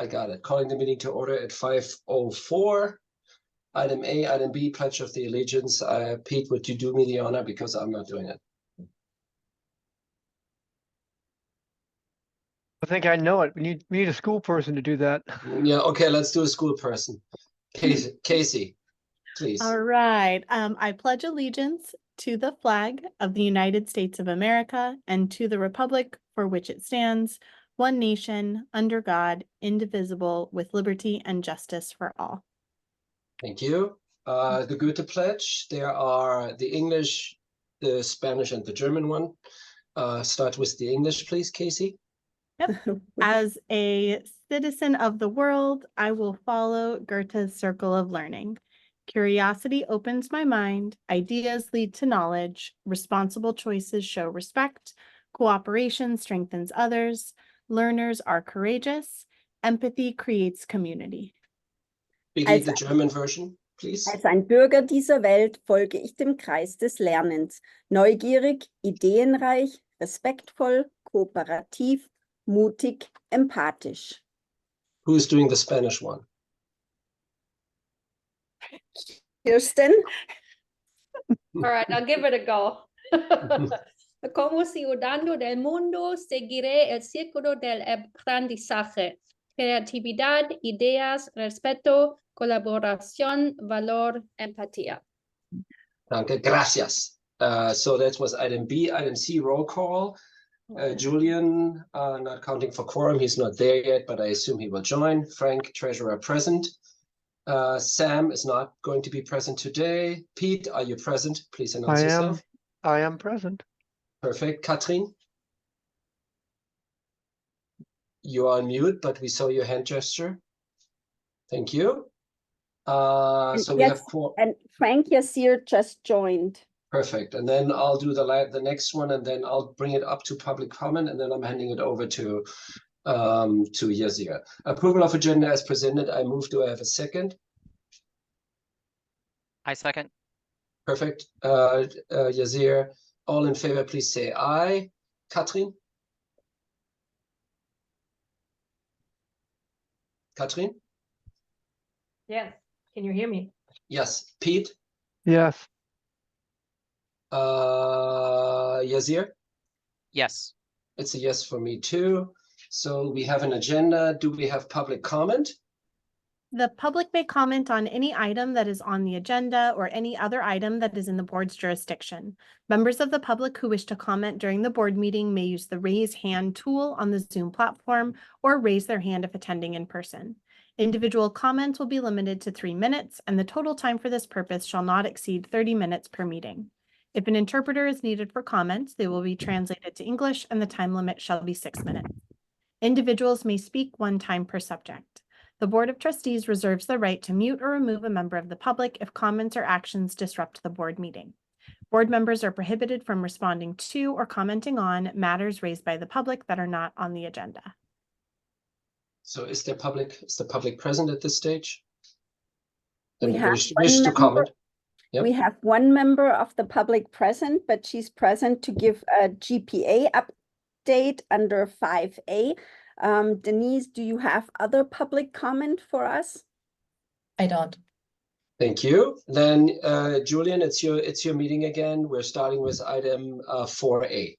I got it. Calling the meeting to order at 5:04. Item A, item B, Pledge of the Allegiance. Pete, would you do me the honor because I'm not doing it? I think I know it. We need a school person to do that. Yeah, okay, let's do a school person. Casey, please. All right. I pledge allegiance to the flag of the United States of America and to the republic for which it stands, one nation, under God, indivisible, with liberty and justice for all. Thank you. The Goethe Pledge. There are the English, the Spanish, and the German one. Start with the English, please, Casey. Yep. As a citizen of the world, I will follow Goethe's circle of learning. Curiosity opens my mind, ideas lead to knowledge, responsible choices show respect, cooperation strengthens others, learners are courageous, empathy creates community. Read the German version, please. Als ein Bürger dieser Welt folge ich dem Kreis des Lernens. Neugierig, ideenreich, respektvoll, kooperativ, mutig, empathisch. Who is doing the Spanish one? Kirsten? All right, I'll give it a go. Como ciudadano del mundo, seguiré el círculo del aprendizaje. Creatividad, ideas, respeto, colaboración, valor, empatía. Danke, gracias. So that was item B. Item C, roll call. Julian, not counting for quorum, he's not there yet, but I assume he will join. Frank, treasurer, present. Sam is not going to be present today. Pete, are you present? Please announce yourself. I am present. Perfect. Katrin? You are on mute, but we saw your hand gesture. Thank you. So we have four. And Frank Yassir just joined. Perfect. And then I'll do the next one, and then I'll bring it up to public comment, and then I'm handing it over to Yassir. Approval of agenda as presented. I move. Do I have a second? I second. Perfect. Yassir, all in favor, please say aye. Katrin? Katrin? Yes, can you hear me? Yes. Pete? Yes. Yassir? Yes. It's a yes for me too. So we have an agenda. Do we have public comment? The public may comment on any item that is on the agenda or any other item that is in the board's jurisdiction. Members of the public who wish to comment during the board meeting may use the raise hand tool on the Zoom platform or raise their hand if attending in person. Individual comments will be limited to 3 minutes, and the total time for this purpose shall not exceed 30 minutes per meeting. If an interpreter is needed for comments, they will be translated to English, and the time limit shall be 6 minutes. Individuals may speak 1 time per subject. The Board of Trustees reserves the right to mute or remove a member of the public if comments or actions disrupt the board meeting. Board members are prohibited from responding to or commenting on matters raised by the public that are not on the agenda. So is the public present at this stage? We And have wish to comment? Yep. We have one member of the public present, but she's present to give a GPA update under 5A. Denise, do you have other public comment for us? I don't. Thank you. Then Julian, it's your meeting again. We're starting with item 4A.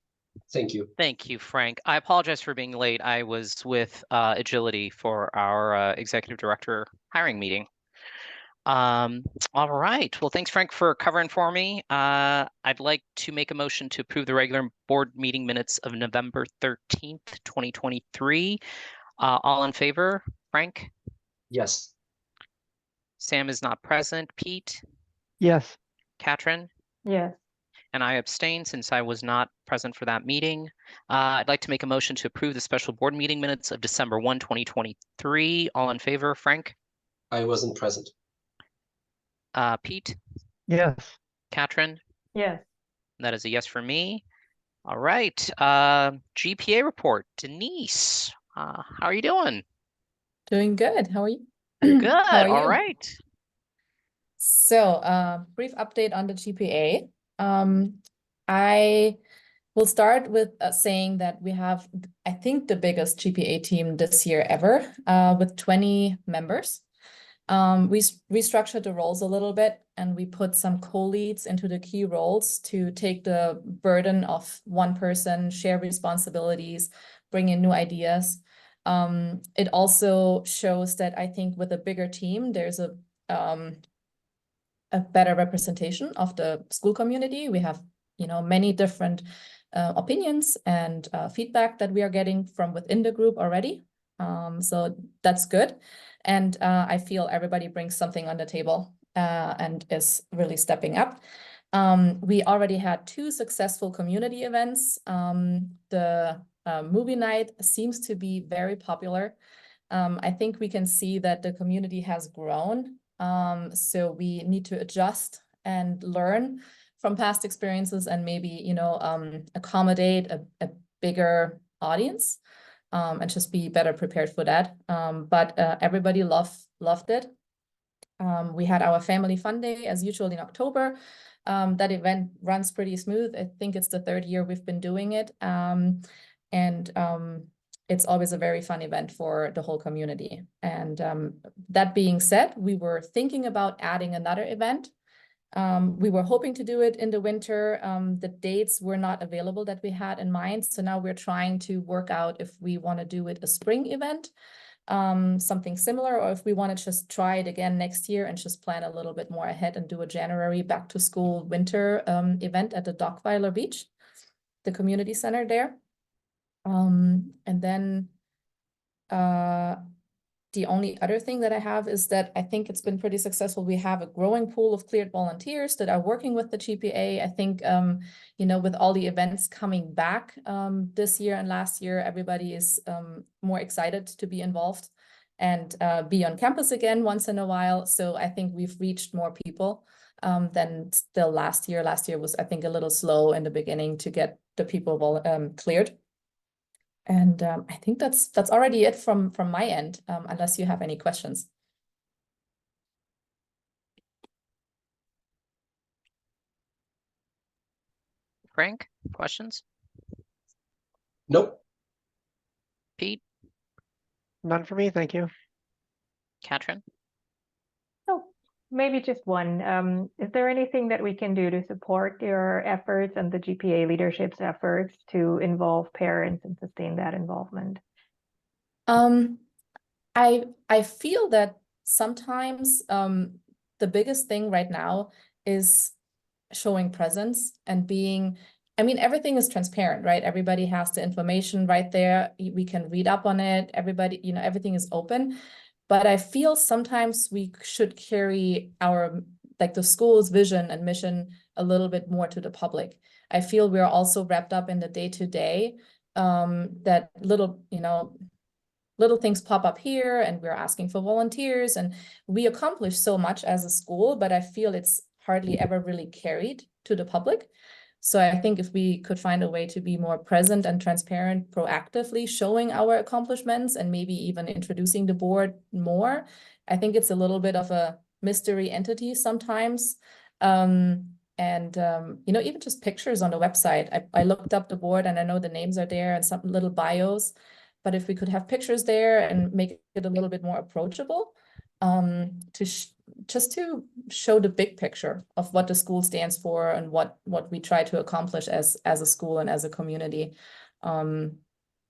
Thank you. Thank you, Frank. I apologize for being late. I was with Agility for our executive director hiring meeting. All right. Well, thanks, Frank, for covering for me. I'd like to make a motion to approve the regular board meeting minutes of November 13th, 2023. All in favor, Frank? Yes. Sam is not present. Pete? Yes. Katrin? Yes. And I abstain since I was not present for that meeting. I'd like to make a motion to approve the special board meeting minutes of December 1, 2023. All in favor, Frank? I wasn't present. Pete? Yes. Katrin? Yes. That is a yes for me. All right. GPA report. Denise, how are you doing? Doing good. How are you? Good. How are All you? right. So, brief update on the GPA. I We'll start with saying that we have, I think, the biggest GPA team this year ever, with 20 members. We restructured the roles a little bit, and we put some co-leads into the key roles to take the burden of one person, share responsibilities, bring in new ideas. It also shows that I think with a bigger team, there's a better representation of the school community. We have, many different opinions and feedback that we are getting from within the group already. So that's good. And I feel everybody brings something on the table and is really stepping up. We already had 2 successful community events. The movie night seems to be very popular. I think we can see that the community has grown. So we need to adjust and learn from past experiences and maybe, accommodate a bigger audience. And just be better prepared for that. But everybody loved it. We had our family fun day as usual in October. That event runs pretty smooth. I think it's the 3rd year we've been doing it. It's always a very fun event for the whole community. And that being said, we were thinking about adding another event. We were hoping to do it in the winter. The dates were not available that we had in mind. So now we're trying to work out if we want to do it a spring event, something similar, or if we want to just try it again next year and just plan a little bit more ahead and do a January back to school winter event at the Dockweiler Beach, the community center there. And then the only other thing that I have is that I think it's been pretty successful. We have a growing pool of cleared volunteers that are working with the GPA. I think, with all the events coming back this year and last year, everybody is more excited to be involved and be on campus again once in a while. So I think we've reached more people than still last year. Last year was, I think, a little slow in the beginning to get the people cleared. And I think that's already it from my end, unless you have any questions. Frank, questions? Nope. Pete, None for me, thank you. Katrin? So maybe just one. Is there anything that we can do to support your efforts and the GPA leadership's efforts to involve parents and sustain that involvement? I feel that sometimes the biggest thing right now is showing presence and being, everything is transparent, right? Everybody has the information right there. We can read up on it. Everybody, everything is open. But I feel sometimes we should carry the school's vision and mission a little bit more to the public. I feel we're also wrapped up in the day-to-day, that little things pop up here and we're asking for volunteers and we accomplish so much as a school, but I feel it's hardly ever really carried to the public. So I think if we could find a way to be more present and transparent, proactively showing our accomplishments and maybe even introducing the board more, I think it's a little bit of a mystery entity sometimes. Even just pictures on the website. I looked up the board and I know the names are there and some little bios, but if we could have pictures there and make it a little bit more approachable, just to show the big picture of what the school stands for and what we try to accomplish as a school and as a community.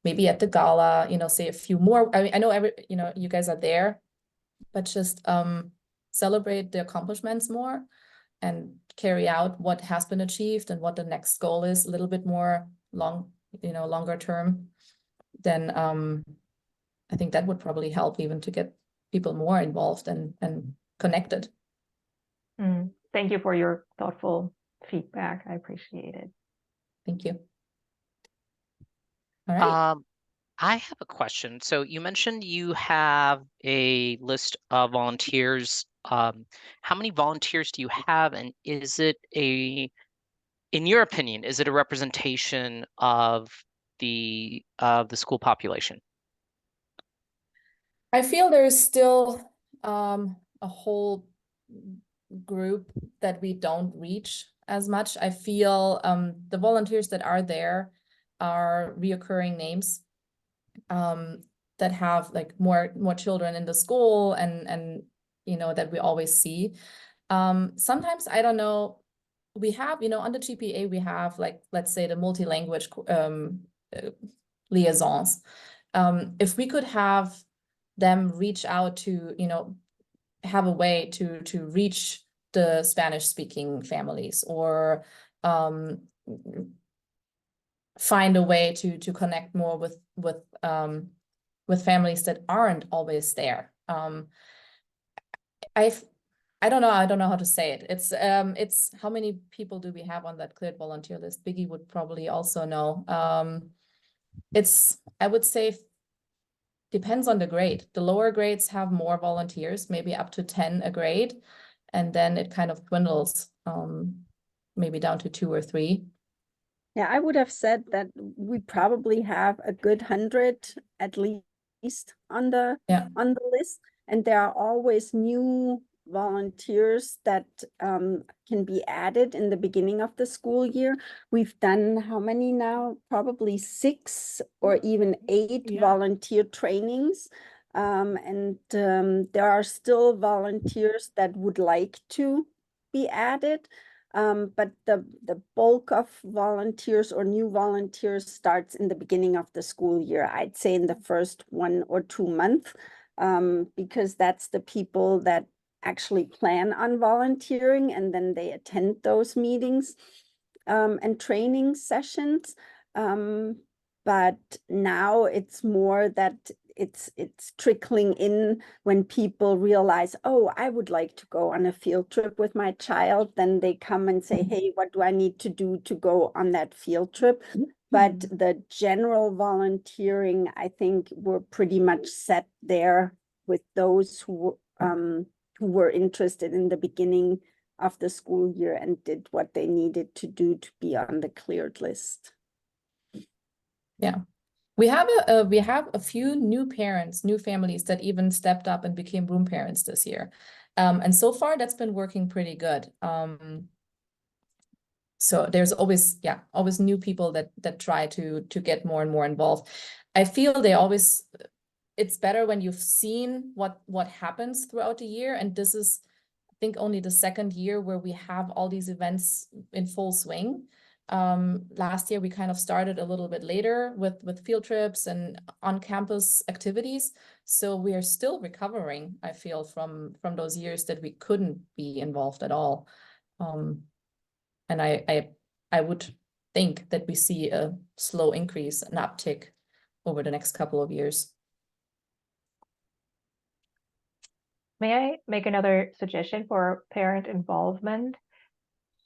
Maybe at the gala, say a few more. I know you guys are there, but just celebrate the accomplishments more and carry out what has been achieved and what the next goal is a little bit more longer term. Then I think that would probably help even to get people more involved and connected. Thank you for your thoughtful feedback. I appreciate it. Thank you. All right. I have a question. So you mentioned you have a list of volunteers. How many volunteers do you have? And is it in your opinion, is it a representation of the school population? I feel there's still a whole group that we don't reach as much. I feel the volunteers that are there are reoccurring names that have like more children in the school and you know that we always see. Sometimes I don't know, we have, you know, on the GPA we have like, let's say the multi-language liaisons. If we could have them reach out to, you know, have a way to reach the Spanish speaking families, or find a way to connect more with families that aren't always there. I don't know how to say it. It's how many people do we have on that cleared volunteer list? Biggie would probably also know. I would say depends on the grade. The lower grades have more volunteers, maybe up to 10 a grade, and then it kind of dwindles, maybe down to 2 or 3. Yeah, I would have said that we probably have a good 100 at least on the list, and there are always new volunteers that can be added in the beginning of the school year. We've done how many now? Probably 6 or even 8 volunteer trainings. And there are still volunteers that would like to be added. But the bulk of volunteers or new volunteers starts in the beginning of the school year. I'd say in the first 1 or 2 months, because that's the people that actually plan on volunteering, and then they attend those meetings and training sessions. But now it's more that it's trickling in when people realize, oh, I would like to go on a field trip with my child. Then they come and say, hey, what do I need to do to go on that field trip? But the general volunteering, I think we're pretty much set there with those who were interested in the beginning of the school year and did what they needed to do to be on the cleared list. Yeah, we have a few new parents, new families that even stepped up and became room parents this year, and so far that's been working pretty good. So there's always new people that try to get more and more involved. I feel it's better when you've seen what happens throughout the year, and this is, I think, only the 2nd year where we have all these events in full swing. Last year we kind of started a little bit later with field trips and on-campus activities, so we are still recovering, I feel, from those years that we couldn't be involved at all. And I would think that we see a slow increase, an uptick over the next couple of years. May I make another suggestion for parent involvement?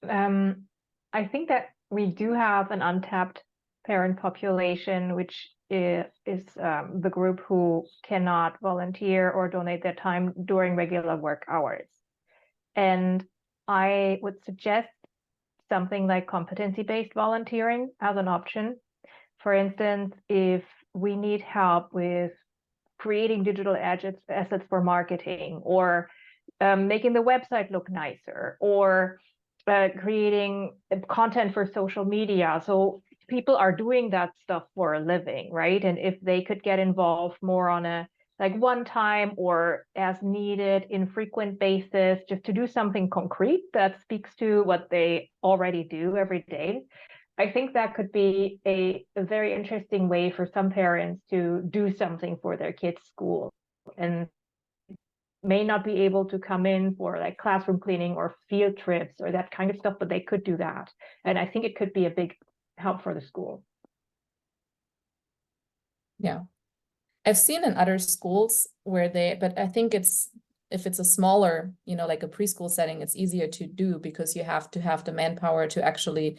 I think that we do have an untapped parent population, which is the group who cannot volunteer or donate their time during regular work hours. And I would suggest something like competency-based volunteering as an option. For instance, if we need help with creating digital assets for marketing, or making the website look nicer, or creating content for social media. So people are doing that stuff for a living, right? And if they could get involved more on a like one time or as needed infrequent basis, just to do something concrete that speaks to what they already do every day, I think that could be a very interesting way for some parents to do something for their kids' school, and may not be able to come in for like classroom cleaning or field trips or that kind of stuff, but they could do that. And I think it could be a big help for the school. Yeah, I've seen in other schools where but I think if it's a smaller, you know, like a preschool setting, it's easier to do because you have to have the manpower to actually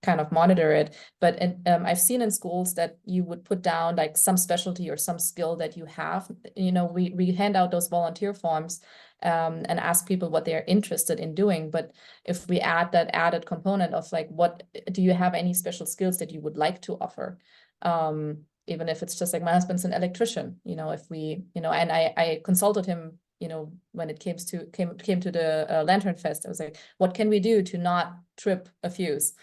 kind of monitor it. But I've seen in schools that you would put down like some specialty or some skill that you have. You know, we hand out those volunteer forms and ask people what they're interested in doing. But if we add that added component of like, what do you have any special skills that you would like to offer? Even if it's just like, my husband's an electrician, you know, if we, you know, and I consulted him you know, when it came to the Lantern Fest, I was like, what can we do to not trip a fuse,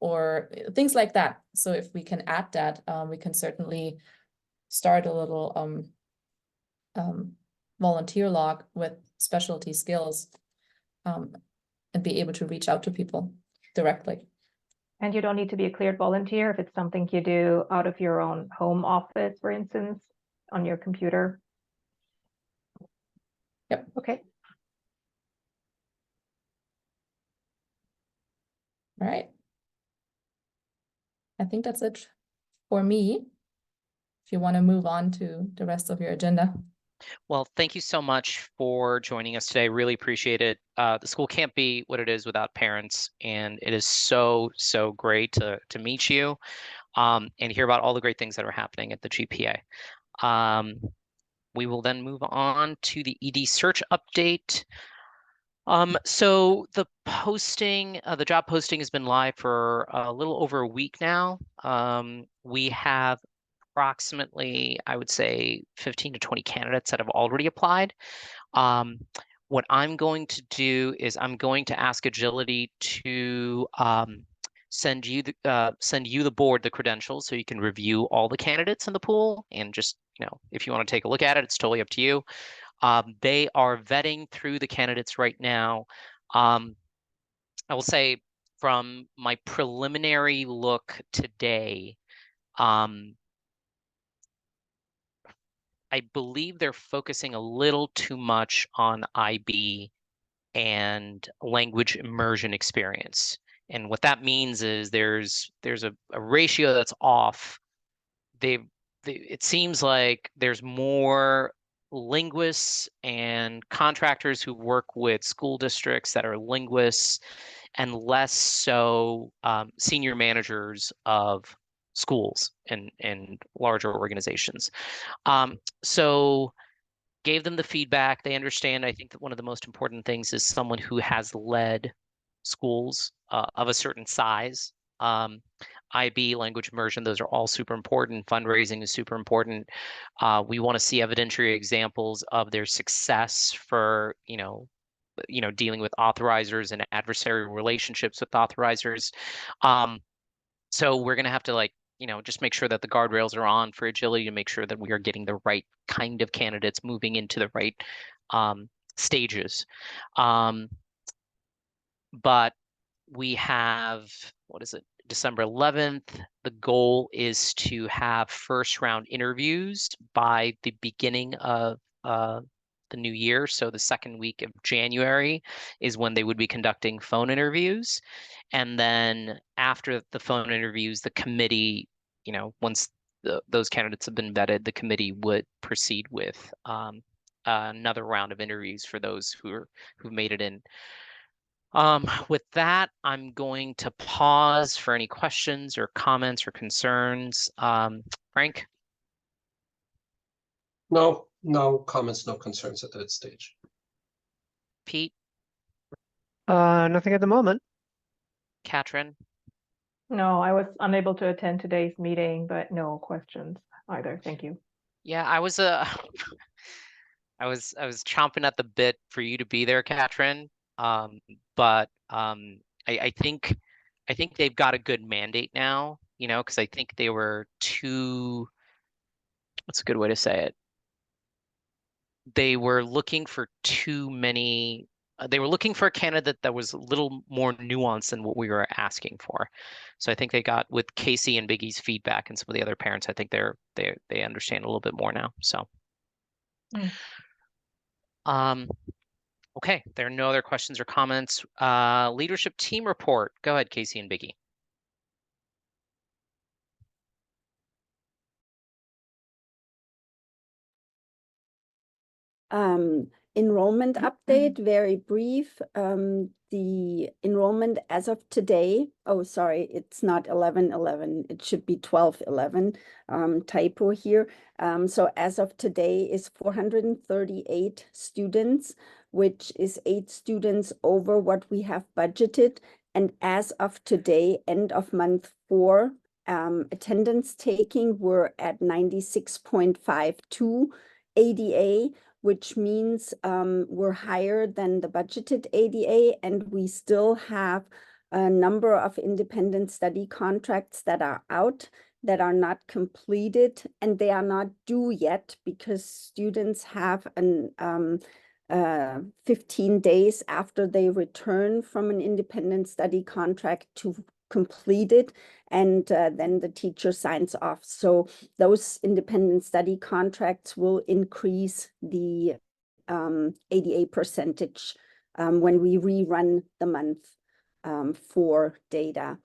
or things like that. So if we can add that, we can certainly start a little volunteer log with specialty skills, and be able to reach out to people directly. And you don't need to be a cleared volunteer if it's something you do out of your own home office, for instance, on your computer. Yep. Okay. All right. I think that's it for me. If you want to move on to the rest of your agenda. Well, thank you so much for joining us today. Really appreciate it. The school can't be what it is without parents, and it is so great to meet you and hear about all the great things that are happening at the GPA. We will then move on to the ED search update. So the posting, the job posting has been live for a little over a week now. We have approximately, I would say, 15 to 20 candidates that have already applied. What I'm going to do is I'm going to ask Agility to send you the board the credentials so you can review all the candidates in the pool, and just, you know, if you want to take a look at it, it's totally up to you. They are vetting through the candidates right now. I will say, from my preliminary look today, I believe they're focusing a little too much on IB and language immersion experience. And what that means is there's a ratio that's off. It seems like there's more linguists and contractors who work with school districts that are linguists, and less so senior managers of schools and larger organizations. So gave them the feedback. They understand. I think that one of the most important things is someone who has led schools of a certain size. IB, language immersion, those are all super important. Fundraising is super important. We want to see evidentiary examples of their success for, dealing with authorizers and adversarial relationships with authorizers. So we're going to have to just make sure that the guardrails are on for Agility to make sure that we are getting the right kind of candidates moving into the right stages. But we have, December 11th. The goal is to have first round interviews by the beginning of the new year. So the second week of January is when they would be conducting phone interviews. And then after the phone interviews, the committee, once those candidates have been vetted, the committee would proceed with another round of interviews for those who've made it in. With that, I'm going to pause for any questions or comments or concerns. Frank? No comments, no concerns at that stage. Pete? Nothing at the moment. Katrin? No, I was unable to attend today's meeting, but no questions either. Thank you. Yeah, I was I was chomping at the bit for you to be there, Katrin. But I think they've got a good mandate now, because I think they were what's a good way to say it? They were looking for too many. They were looking for a candidate that was a little more nuanced than what we were asking for. So I think they got, with Casey and Biggie's feedback and some of the other parents, I think they understand a little bit more now. So, okay, there are no other questions or comments. Leadership team report. Go ahead, Casey and Biggie. Enrollment update, very brief. The enrollment as of today, oh, sorry, it's not 11/11, it should be 12/11, typo here. So as of today is 438 students, which is 8 students over what we have budgeted. And as of today, end of month 4, attendance taking, we're at 96.52 ADA, which means we're higher than the budgeted ADA, and we still have a number of independent study contracts that are out that are not completed, and they are not due yet because students have an 15 days after they return from an independent study contract to complete it, and then the teacher signs off. So those independent study contracts will increase the ADA percentage when we rerun the month for data.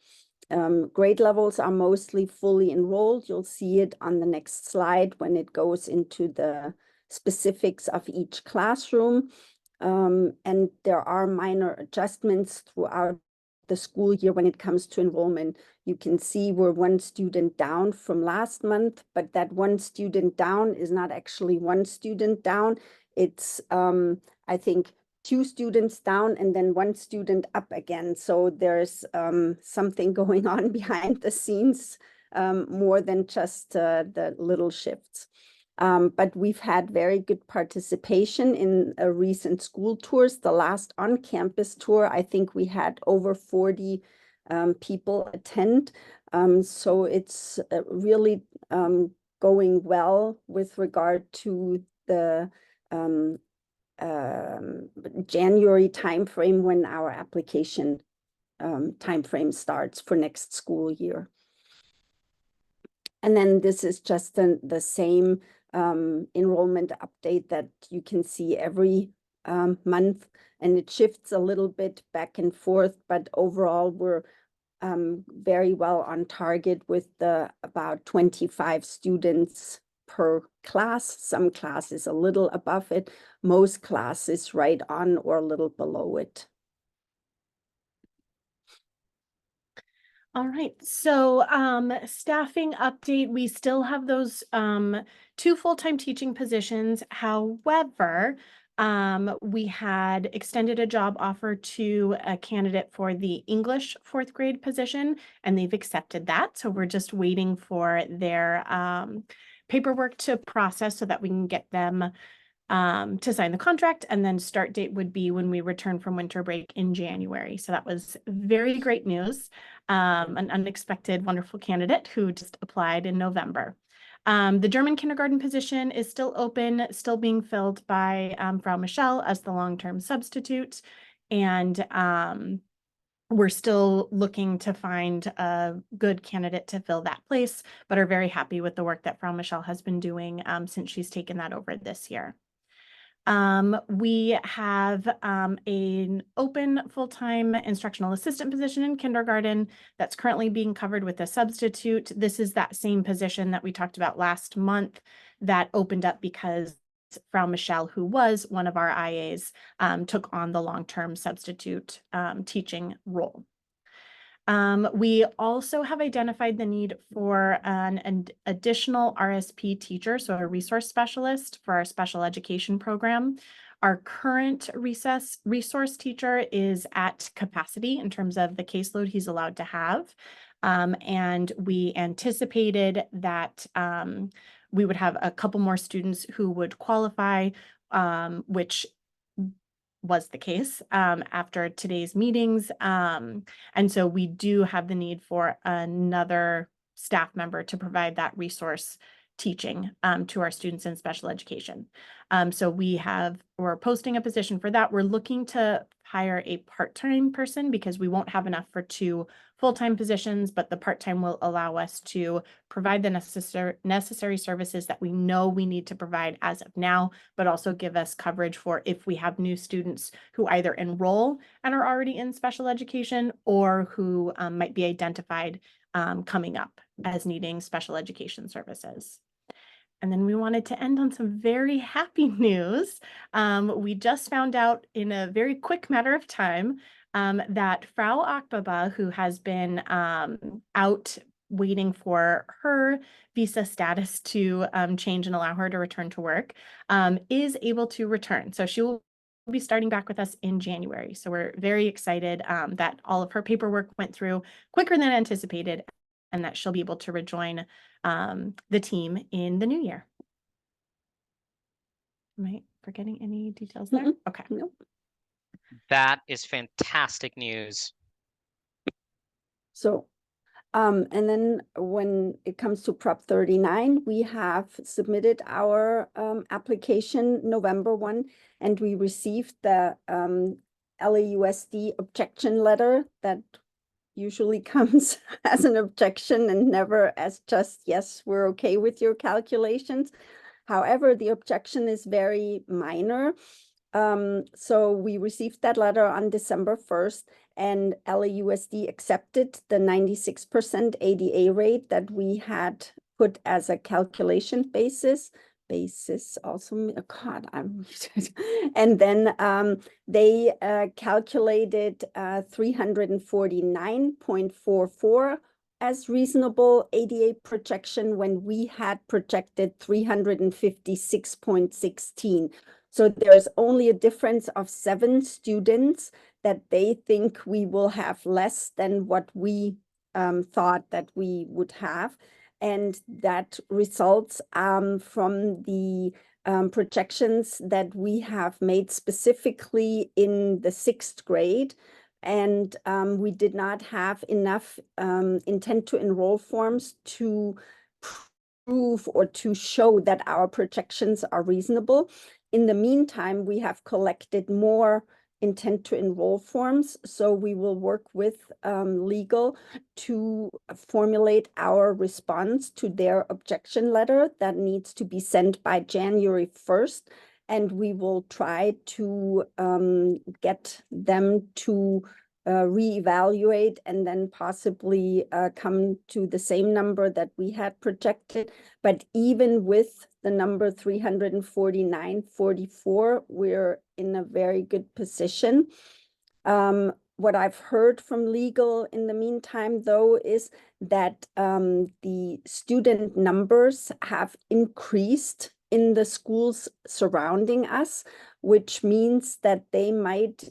Grade levels are mostly fully enrolled. You'll see it on the next slide when it goes into the specifics of each classroom. And there are minor adjustments throughout the school year when it comes to enrollment. You can see we're one student down from last month, but that one student down is not actually one student down. It's, I think, 2 students down and then 1 student up again. So there's something going on behind the scenes, more than just the little shifts. But we've had very good participation in recent school tours. The last on-campus tour, I think we had over 40 people attend. So it's really going well with regard to the January timeframe when our application timeframe starts for next school year. And then this is just the same enrollment update that you can see every month, and it shifts a little bit back and forth, but overall we're very well on target with the about 25 students per class. Some classes a little above it, most classes right on or a little below it. All right, so staffing update, we still have those 2 full-time teaching positions. However, we had extended a job offer to a candidate for the English 4th grade position, and they've accepted that. So we're just waiting for their paperwork to process so that we can get them to sign the contract, and then start date would be when we return from winter break in January. So that was very great news. An unexpected, wonderful candidate who just applied in November. The German kindergarten position is still open, still being filled by Frau Michelle as the long-term substitute. And we're still looking to find a good candidate to fill that place, but are very happy with the work that Frau Michelle has been doing since she's taken that over this year. We have an open full-time instructional assistant position in kindergarten that's currently being covered with a substitute. This is that same position that we talked about last month that opened up because Frau Michelle, who was one of our IAs, took on the long-term substitute teaching role. We also have identified the need for an additional RSP teacher, so a resource specialist for our special education program. Our current resource teacher is at capacity in terms of the caseload he's allowed to have. And we anticipated that we would have a couple more students who would qualify, which was the case after today's meetings. And so we do have the need for another staff member to provide that resource teaching to our students in special education. So we're posting a position for that. We're looking to hire a part-time person because we won't have enough for 2 full-time positions, but the part-time will allow us to provide the necessary services that we know we need to provide as of now, but also give us coverage for if we have new students who either enroll and are already in special education or who might be identified coming up as needing special education services. And then we wanted to end on some very happy news. We just found out in a very quick matter of time that Frau Akbaba, who has been out waiting for her visa status to change and allow her to return to work, is able to return. So she will be starting back with us in January. So we're very excited that all of her paperwork went through quicker than anticipated, and that she'll be able to rejoin the team in the new year. I might forgetting any details there? Okay. No. That is fantastic news. So, and then when it comes to Prop 39, we have submitted our application November 1, and we received the LAUSD objection letter that usually comes as an objection and never as just, yes, we're okay with your calculations. However, the objection is very minor. So we received that letter on December 1st, and LAUSD accepted the 96% ADA rate that we had put as a calculation basis also, oh God, and then they calculated 349.44 as reasonable ADA projection when we had projected 356.16. So there's only a difference of 7 students that they think we will have less than what we thought that we would have. And that results from the projections that we have made specifically in the 6th grade. And we did not have enough intent to enroll forms to prove or to show that our projections are reasonable. In the meantime, we have collected more intent to enroll forms. So we will work with legal to formulate our response to their objection letter that needs to be sent by January 1st. And we will try to get them to reevaluate and then possibly come to the same number that we had projected. But even with the number 349.44, we're in a very good position. What I've heard from legal in the meantime, though, is that the student numbers have increased in the schools surrounding us, which means that they might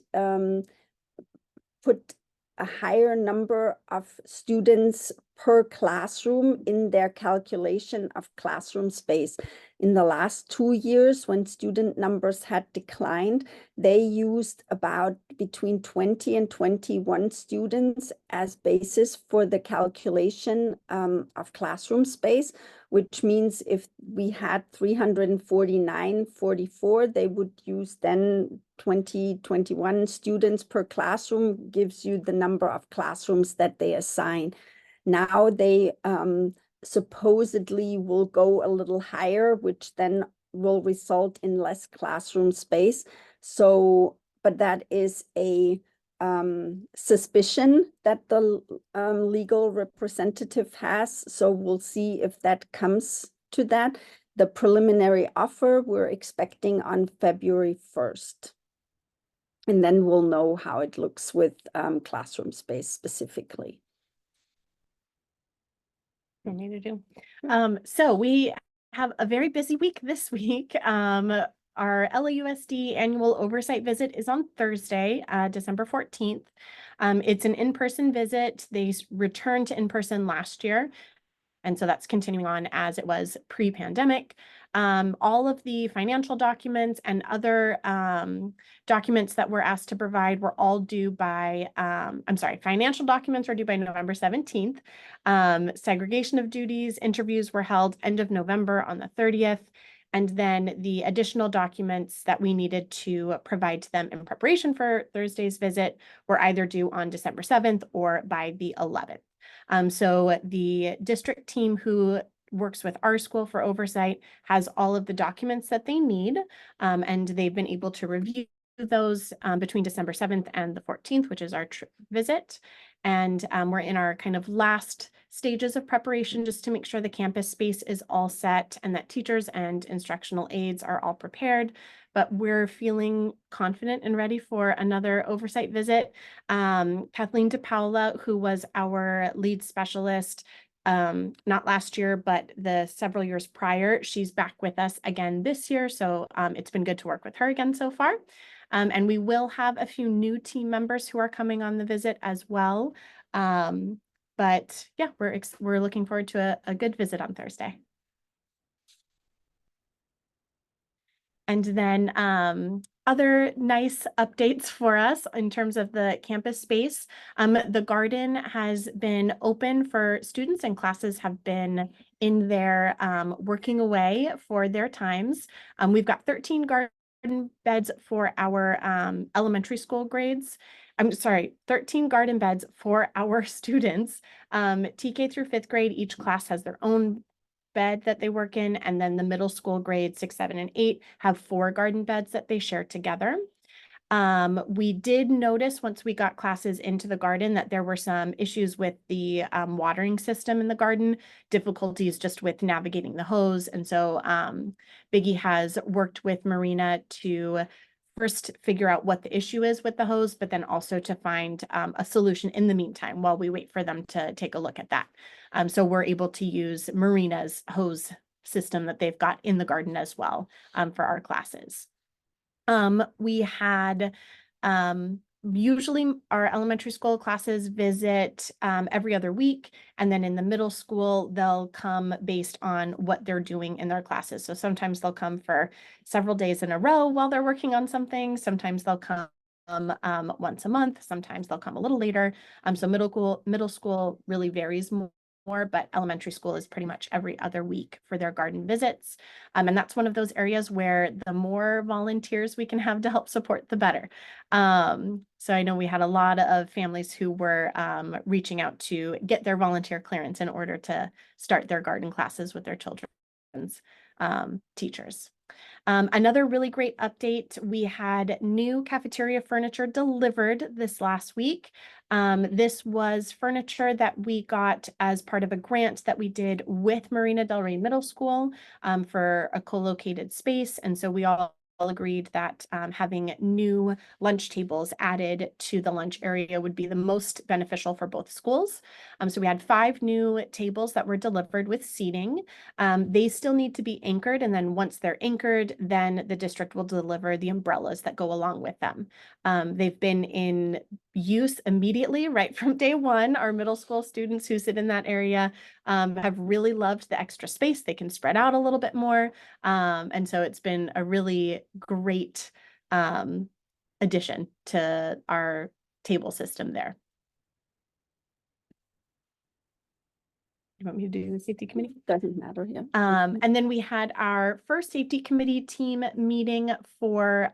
put a higher number of students per classroom in their calculation of classroom space. In the last 2 years, when student numbers had declined, they used about between 20 and 21 students as basis for the calculation of classroom space, which means if we had 349.44, they would use then 21 students per classroom, gives you the number of classrooms that they assign. Now they supposedly will go a little higher, which then will result in less classroom space. So, but that is a suspicion that the legal representative has. So we'll see if that comes to that. The preliminary offer we're expecting on February 1st. And then we'll know how it looks with classroom space specifically. I need to do. So we have a very busy week this week. Our LAUSD annual oversight visit is on Thursday, December 14th. It's an in-person visit. They returned to in-person last year, and so that's continuing on as it was pre-pandemic. All of the financial documents and other documents that we're asked to provide were all due by, financial documents were due by November 17th. Segregation of duties, interviews were held end of November on the 30th. And then the additional documents that we needed to provide to them in preparation for Thursday's visit were either due on December 7th or by the 11th. So the district team who works with our school for oversight has all of the documents that they need, and they've been able to review those between December 7th and the 14th, which is our visit. And we're in our kind of last stages of preparation just to make sure the campus space is all set and that teachers and instructional aides are all prepared. But we're feeling confident and ready for another oversight visit. Kathleen DePaula, who was our lead specialist, not last year, but the several years prior, she's back with us again this year. So it's been good to work with her again so far. And we will have a few new team members who are coming on the visit as well. But yeah, we're looking forward to a good visit on Thursday. And then other nice updates for us in terms of the campus space. The garden has been open for students, and classes have been in there working away for their times. We've got 13 garden beds for our elementary school grades. I'm sorry, 13 garden beds for our students. TK through 5th grade, each class has their own bed that they work in, and then the middle school grades 6, 7, and 8 have 4 garden beds that they share together. We did notice once we got classes into the garden that there were some issues with the watering system in the garden, difficulties just with navigating the hose. And so Biggie has worked with Marina to first figure out what the issue is with the hose, but then also to find a solution in the meantime while we wait for them to take a look at that. So we're able to use Marina's hose system that they've got in the garden as well for our classes. We had usually our elementary school classes visit every other week, and then in the middle school they'll come based on what they're doing in their classes. So sometimes they'll come for several days in a row while they're working on something. Sometimes they'll come once a month. Sometimes they'll come a little later. So middle school really varies more, but elementary school is pretty much every other week for their garden visits. And that's one of those areas where the more volunteers we can have to help support, the better. So I know we had a lot of families who were reaching out to get their volunteer clearance in order to start their garden classes with their children's teachers. Another really great update, we had new cafeteria furniture delivered this last week. This was furniture that we got as part of a grant that we did with Marina Del Rey Middle School for a co-located space. And so we all agreed that having new lunch tables added to the lunch area would be the most beneficial for both schools. So we had 5 new tables that were delivered with seating. They still need to be anchored, and then once they're anchored, then the district will deliver the umbrellas that go along with them. They've been in use immediately right from day one. Our middle school students who sit in that area have really loved the extra space. They can spread out a little bit more. And so it's been a really great addition to our table system there. You want me to do the safety committee? Doesn't matter, yeah. And then we had our first safety committee team meeting for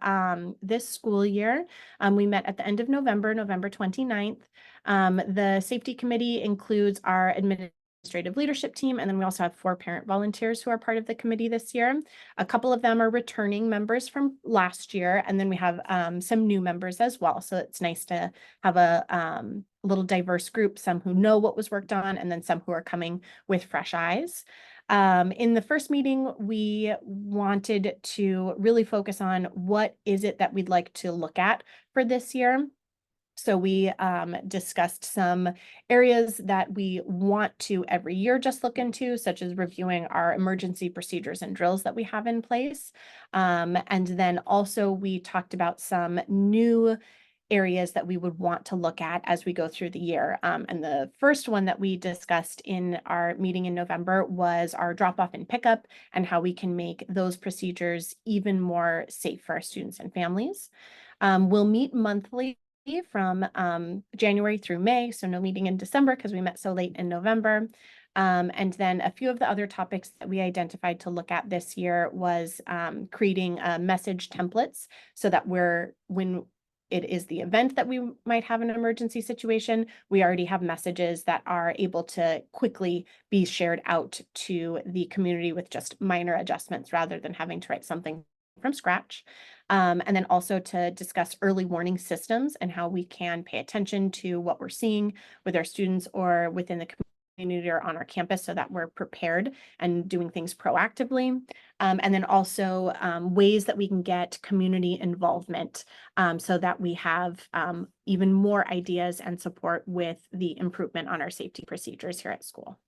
this school year. We met at the end of November, November 29th. The safety committee includes our administrative leadership team, and then we also have 4 parent volunteers who are part of the committee this year. A couple of them are returning members from last year, and then we have some new members as well. So it's nice to have a little diverse group, some who know what was worked on, and then some who are coming with fresh eyes. In the first meeting, we wanted to really focus on what is it that we'd like to look at for this year. So we discussed some areas that we want to every year just look into, such as reviewing our emergency procedures and drills that we have in place. And then also we talked about some new areas that we would want to look at as we go through the year. And the first one that we discussed in our meeting in November was our drop-off and pickup and how we can make those procedures even more safe for our students and families. We'll meet monthly from January through May, so no meeting in December because we met so late in November. And then a few of the other topics that we identified to look at this year was creating message templates so that when it is the event that we might have an emergency situation, we already have messages that are able to quickly be shared out to the community with just minor adjustments rather than having to write something from scratch. And then also to discuss early warning systems and how we can pay attention to what we're seeing with our students or within the community or on our campus so that we're prepared and doing things proactively. And then also ways that we can get community involvement so that we have even more ideas and support with the improvement on our safety procedures here at school.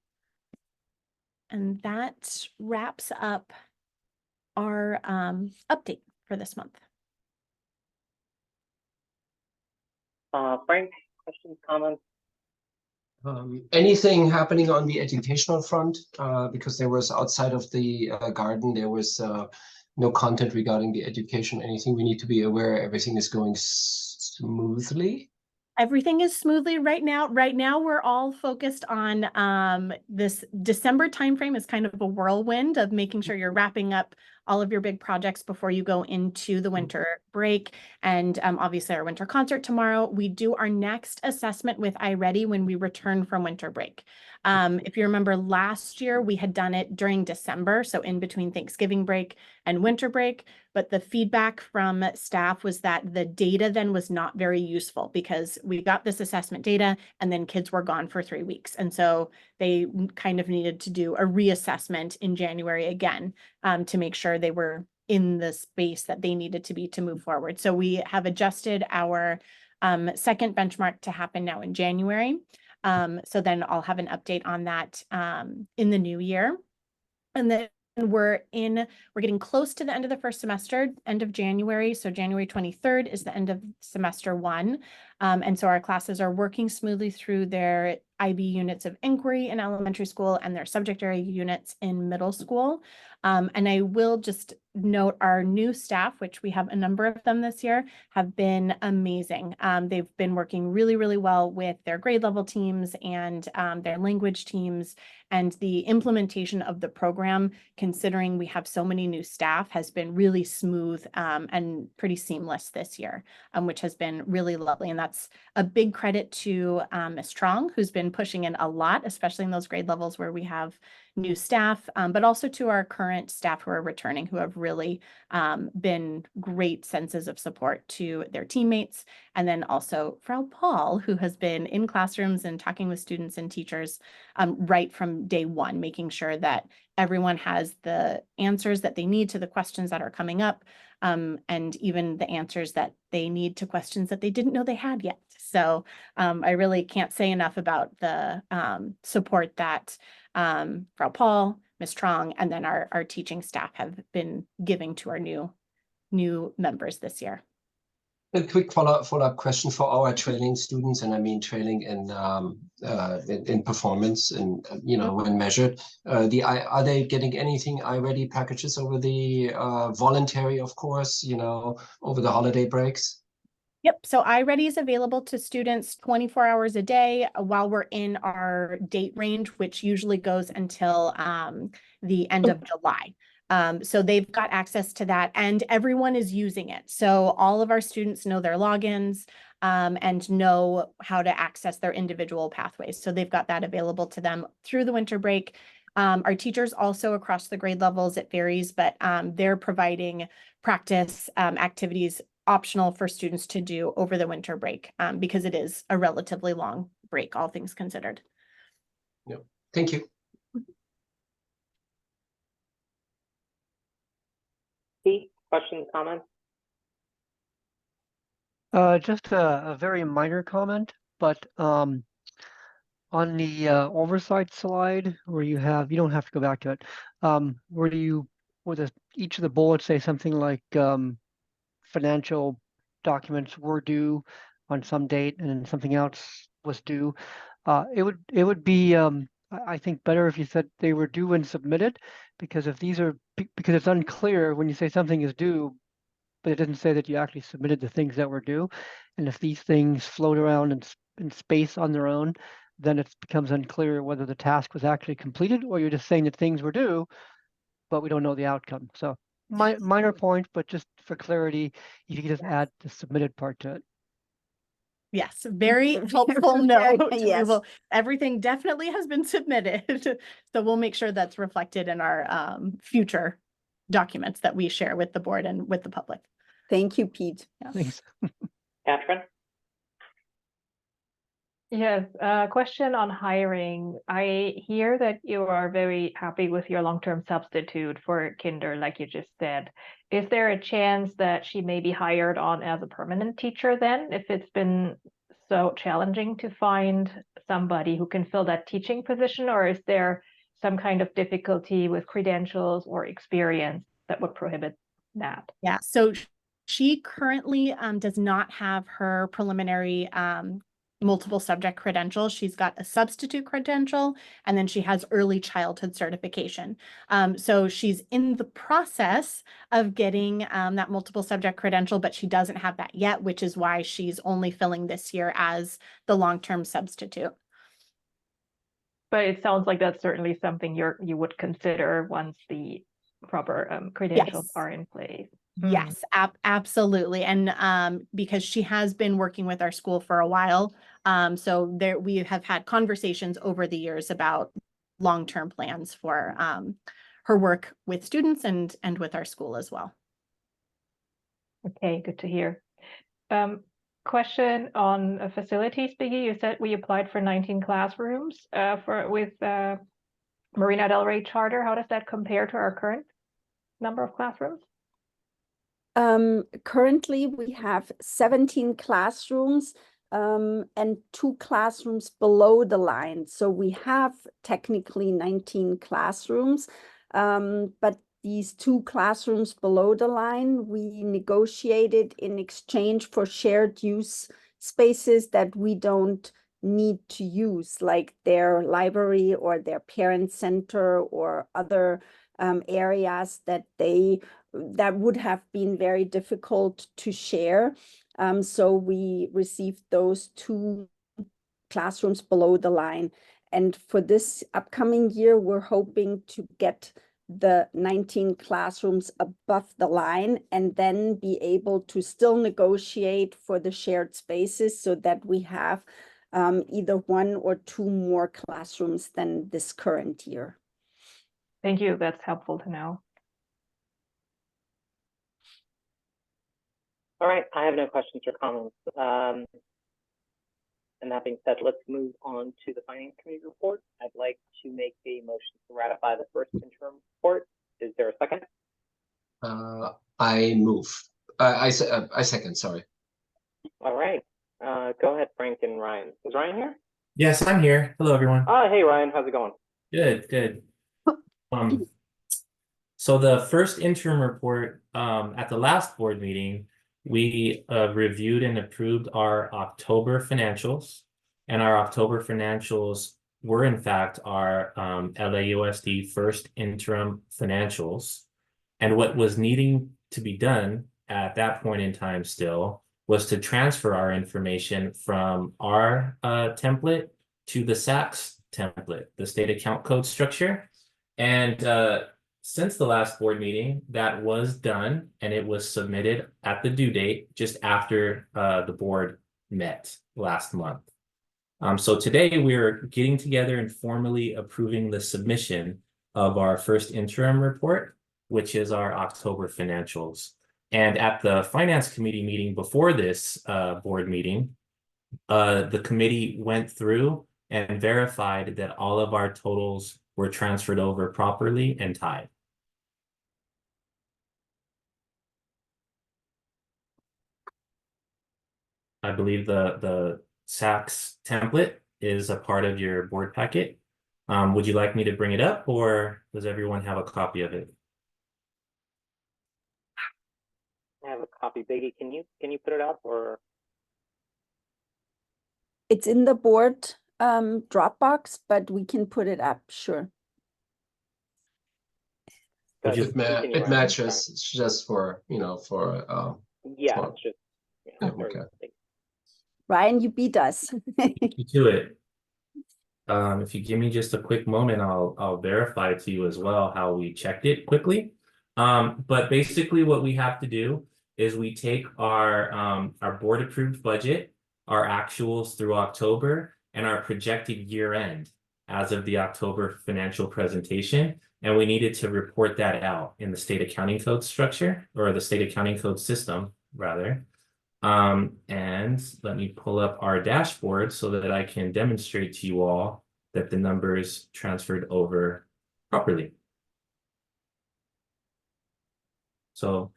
And that wraps up our update for this month. Frank, questions, comments? Anything happening on the educational front? Because there was outside of the garden, there was no content regarding the education, anything we need to be aware everything is going smoothly? Everything is smoothly right now. Right now, we're all focused on this December timeframe is kind of a whirlwind of making sure you're wrapping up all of your big projects before you go into the winter break. And obviously our winter concert tomorrow. We do our next assessment with iReady when we return from winter break. If you remember last year, we had done it during December, so in between Thanksgiving break and winter break. But the feedback from staff was that the data then was not very useful because we got this assessment data and then kids were gone for 3 weeks. And so they kind of needed to do a reassessment in January again to make sure they were in the space that they needed to be to move forward. So we have adjusted our second benchmark to happen now in January. So then I'll have an update on that in the new year. And then we're getting close to the end of the first semester, end of January. So January 23rd is the end of semester 1. And so our classes are working smoothly through their IB units of inquiry in elementary school and their subject area units in middle school. And I will just note our new staff, which we have a number of them this year, have been amazing. They've been working really, really well with their grade level teams and their language teams, and the implementation of the program, considering we have so many new staff, has been really smooth and pretty seamless this year, which has been really lovely. And that's a big credit to Ms. Trong, who's been pushing in a lot, especially in those grade levels where we have new staff, but also to our current staff who are returning, who have really been great senses of support to their teammates. And then also Frau Paul, who has been in classrooms and talking with students and teachers right from day one, making sure that everyone has the answers that they need to the questions that are coming up, and even the answers that they need to questions that they didn't know they had yet. So I really can't say enough about the support that Frau Paul, Ms. Trong, and then our teaching staff have been giving to our new members this year. A quick follow-up question for our trailing students, and I mean trailing in performance and when measured. Are they getting anything iReady packages over the voluntary, of course, over the holiday breaks? Yep. So iReady is available to students 24 hours a day while we're in our date range, which usually goes until the end of July. So they've got access to that and everyone is using it. So all of our students know their logins and know how to access their individual pathways. So they've got that available to them through the winter break. Our teachers also across the grade levels, it varies, but they're providing practice activities optional for students to do over the winter break because it is a relatively long break, all things considered. Yeah. Thank you. Questions, comments? Just a very minor comment, but on the oversight slide where you don't have to go back to it, where each of the bullets say something like financial documents were due on some date and then something else was due. It would be I think better if you said they were due and submitted, because because it's unclear when you say something is due, but it doesn't say that you actually submitted the things that were due. And if these things float around in space on their own, then it becomes unclear whether the task was actually completed or you're just saying that things were due, but we don't know the outcome. So minor point, but just for clarity, if you could just add the submitted part to it. Yes, very helpful note. Yes. Everything definitely has been submitted. So we'll make sure that's reflected in our future documents that we share with the board and with the public. Thank you, Pete. Yeah. Thanks. Catherine? Yes, question on hiring. I hear that you are very happy with your long-term substitute for Kinder, like you just said. Is there a chance that she may be hired on as a permanent teacher then, if it's been so challenging to find somebody who can fill that teaching position, or is there some kind of difficulty with credentials or experience that would prohibit that? Yeah, so she currently does not have her preliminary multiple subject credentials. She's got a substitute credential, and then she has early childhood certification. So she's in the process of getting that multiple subject credential, but she doesn't have that yet, which is why she's only filling this year as the long-term substitute. But it sounds like that's certainly something you would consider once the proper credentials Yes. are in place. Yes, absolutely. And because she has been working with our school for a while, so there we have had conversations over the years about long-term plans for her work with students and with our school as well. Okay, good to hear. Question on facilities, Biggie. You said we applied for 19 classrooms with Marina Del Rey Charter. How does that compare to our current number of classrooms? Currently, we have 17 classrooms and 2 classrooms below the line. So we have technically 19 classrooms, but these 2 classrooms below the line, we negotiated in exchange for shared use spaces that we don't need to use, like their library or their parent center or other areas that would have been very difficult to share. So we received those 2 classrooms below the line. And for this upcoming year, we're hoping to get the 19 classrooms above the line and then be able to still negotiate for the shared spaces so that we have either 1 or 2 more classrooms than this current year. Thank you. That's helpful to know. All right, I have no questions or comments. And that being said, let's move on to the Finance Committee report. I'd like to make a motion to ratify the first interim report. Is there a second? I move. I second, sorry. All right, go ahead, Frank and Ryan. Is Ryan here? Yes, I'm here. Hello, everyone. Oh, hey, Ryan, how's it going? Good, good. So the first interim report, at the last board meeting, we reviewed and approved our October financials, and our October financials were in fact our LAUSD first interim financials. And what was needing to be done at that point in time still was to transfer our information from our template to the SACS template, the state account code structure. And since the last board meeting, that was done and it was submitted at the due date just after the board met last month. So today we're getting together and formally approving the submission of our first interim report, which is our October financials. And at the Finance Committee meeting before this board meeting, the committee went through and verified that all of our totals were transferred over properly and tied. I believe the SACS template is a part of your board packet. Would you like me to bring it up, or does everyone have a copy of it? I have a copy. Biggie, can you put it up, or? It's in the board Dropbox, but we can put it up, sure. It matches. It's just for, for yeah, for, it's just yeah, okay. Ryan, you beat us. You do it. If you give me just a quick moment, I'll verify to you as well how we checked it quickly. But basically what we have to do is we take our board approved budget, our actuals through October, and our projected year end as of the October financial presentation. And we needed to report that out in the state accounting code structure, or the state accounting code system rather. And let me pull up our dashboard so that I can demonstrate to you all that the numbers transferred over properly. So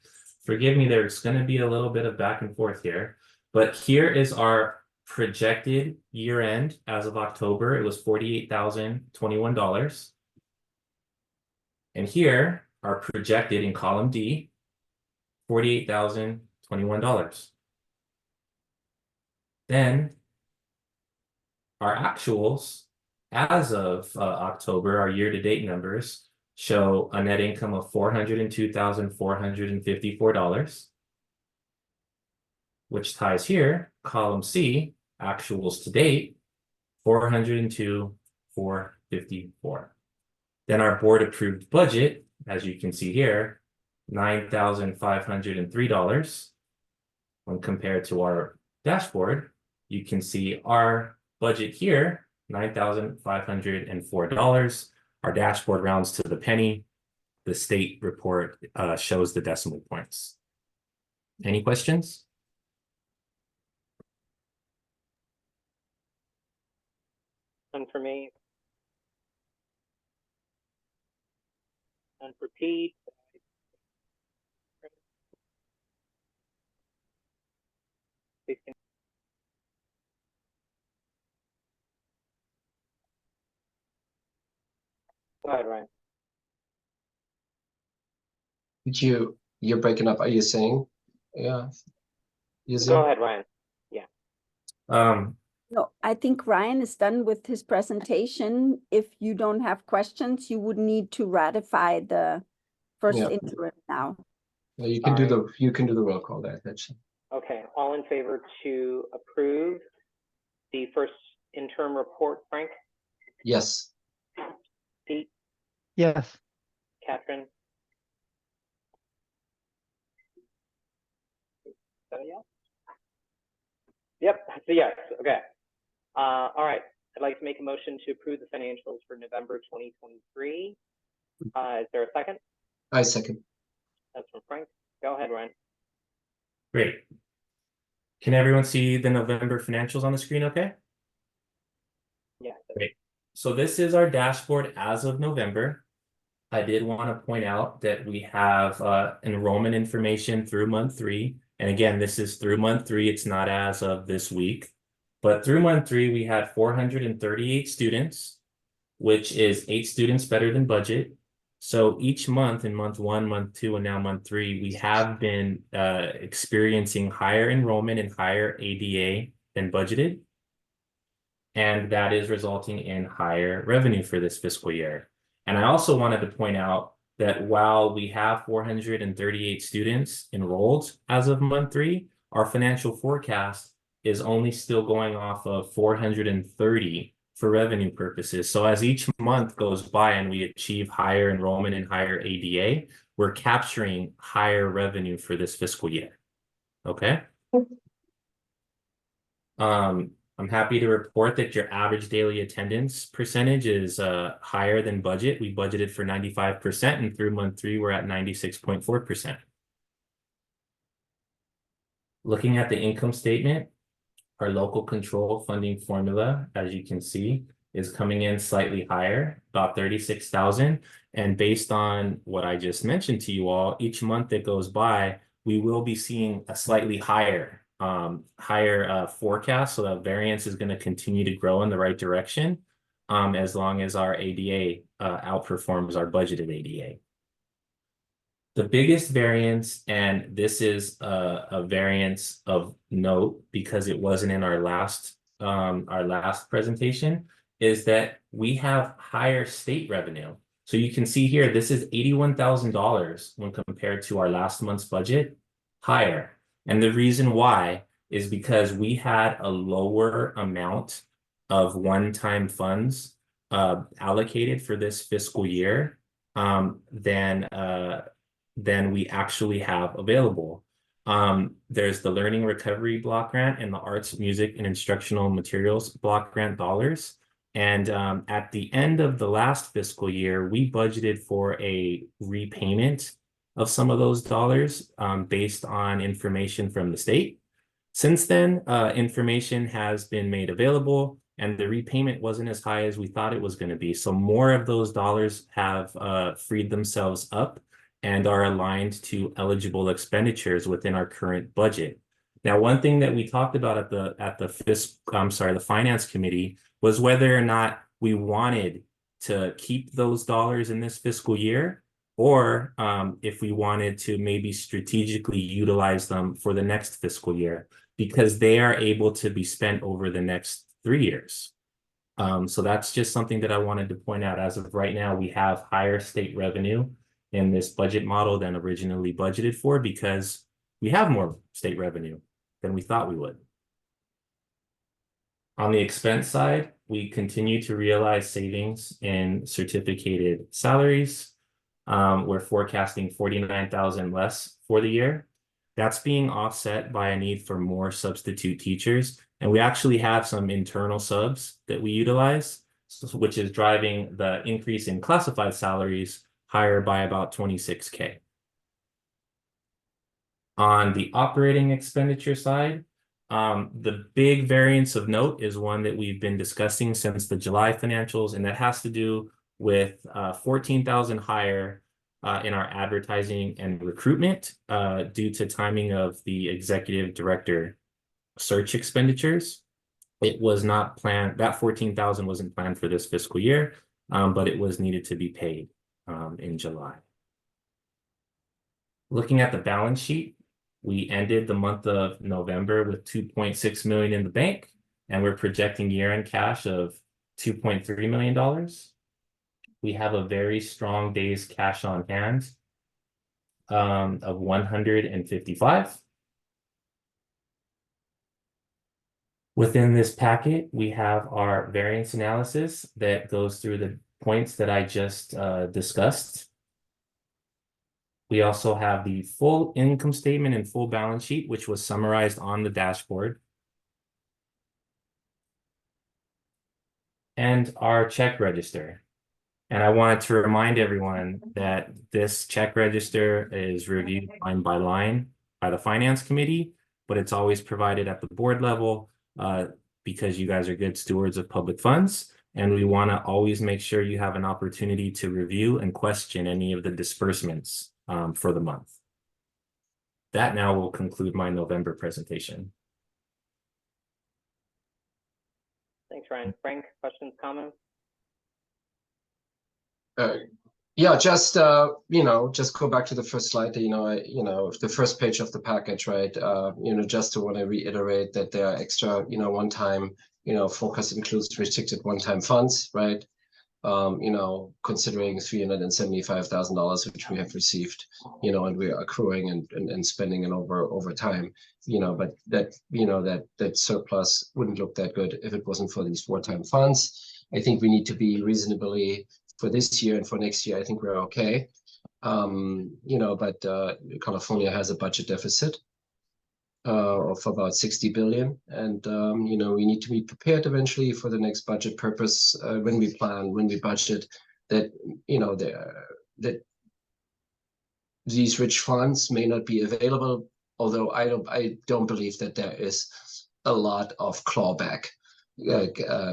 forgive me, there's going to be a little bit of back and forth here, but here is our projected year end as of October. It was $48,021. And here are projected in column D, $48,021. Then our actuals as of October, our year-to-date numbers show a net income of $402,454, which ties here, column C, actuals to date, $402,454. Then our board approved budget, as you can see here, $9,503. When compared to our dashboard, you can see our budget here, $9,504. Our dashboard rounds to the penny. The state report shows the decimal points. Any questions? None for me. None for Pete. Please continue. Go ahead, Ryan. You're breaking up. Are you saying? Yeah. Go ahead, Ryan. No, I think Ryan is done with his presentation. If you don't have questions, you would need to ratify the first Yeah. interim now. You can do the roll call there. That's Okay, all in favor to approve the first interim report, Frank, yes. Pete, Yes. Catherine? Is that a yes? Yep, that's a yes. Okay. All right. I'd like to make a motion to approve the financials for November 2023. Is there a second? I second. That's from Frank. Go ahead, Ryan. Great. Can everyone see the November financials on the screen okay? Yeah. Great. So this is our dashboard as of November. I did want to point out that we have enrollment information through month 3. And again, this is through month 3. It's not as of this week. But through month 3, we had 438 students, which is 8 students better than budget. So each month in month 1, month 2, and now month 3, we have been experiencing higher enrollment and higher ADA than budgeted. And that is resulting in higher revenue for this fiscal year. And I also wanted to point out that while we have 438 students enrolled as of month 3, our financial forecast is only still going off of 430 for revenue purposes. So as each month goes by and we achieve higher enrollment and higher ADA, we're capturing higher revenue for this fiscal year. Okay. I'm happy to report that your average daily attendance percentage is higher than budget. We budgeted for 95%, and through month 3, we're at 96.4%. Looking at the income statement, our local control funding formula, as you can see, is coming in slightly higher, about $36,000. And based on what I just mentioned to you all, each month that goes by, we will be seeing a slightly higher forecast. So that variance is going to continue to grow in the right direction as long as our ADA outperforms our budgeted ADA. The biggest variance, and this is a variance of note because it wasn't in our last presentation, is that we have higher state revenue. So you can see here, this is $81,000 when compared to our last month's budget, higher. And the reason why is because we had a lower amount of one-time funds allocated for this fiscal year than we actually have available. There's the Learning Recovery Block Grant and the Arts, Music, and Instructional Materials Block Grant dollars. And at the end of the last fiscal year, we budgeted for a repayment of some of those dollars based on information from the state. Since then, information has been made available and the repayment wasn't as high as we thought it was going to be. So more of those dollars have freed themselves up and are aligned to eligible expenditures within our current budget. Now, one thing that we talked about at the Finance Committee was whether or not we wanted to keep those dollars in this fiscal year, or if we wanted to maybe strategically utilize them for the next fiscal year, because they are able to be spent over the next 3 years. So that's just something that I wanted to point out. As of right now, we have higher state revenue in this budget model than originally budgeted for because we have more state revenue than we thought we would. On the expense side, we continue to realize savings in certificated salaries. We're forecasting 49,000 less for the year. That's being offset by a need for more substitute teachers. And we actually have some internal subs that we utilize, which is driving the increase in classified salaries higher by about 26K. On the operating expenditure side, the big variance of note is one that we've been discussing since the July financials, and that has to do with 14,000 higher in our advertising and recruitment due to timing of the executive director search expenditures. It was not planned, that 14,000 wasn't planned for this fiscal year, but it was needed to be paid in July. Looking at the balance sheet, we ended the month of November with 2.6 million in the bank, and we're projecting year-end cash of $2.3 million. We have a very strong days cash on hand of 155. Within this packet, we have our variance analysis that goes through the points that I just discussed. We also have the full income statement and full balance sheet, which was summarized on the dashboard. And our check register. And I wanted to remind everyone that this check register is reviewed line by line by the finance committee, but it's always provided at the board level because you guys are good stewards of public funds. And we want to always make sure you have an opportunity to review and question any of the disbursements for the month. That now will conclude my November presentation. Thanks, Ryan. Frank, questions, comments? Yeah, just just go back to the first slide. The first page of the package, right? Just to want to reiterate that there are extra, one-time, focus includes restricted one-time funds, right? Considering $375,000, which we have received, and we are accruing and spending it over time, but that surplus wouldn't look that good if it wasn't for these one-time funds. I think we need to be reasonably for this year and for next year. I think we're okay. But California has a budget deficit of about 60 billion, and we need to be prepared eventually for the next budget purpose when we budget that that these rich funds may not be available, although I don't believe that there is a lot of clawback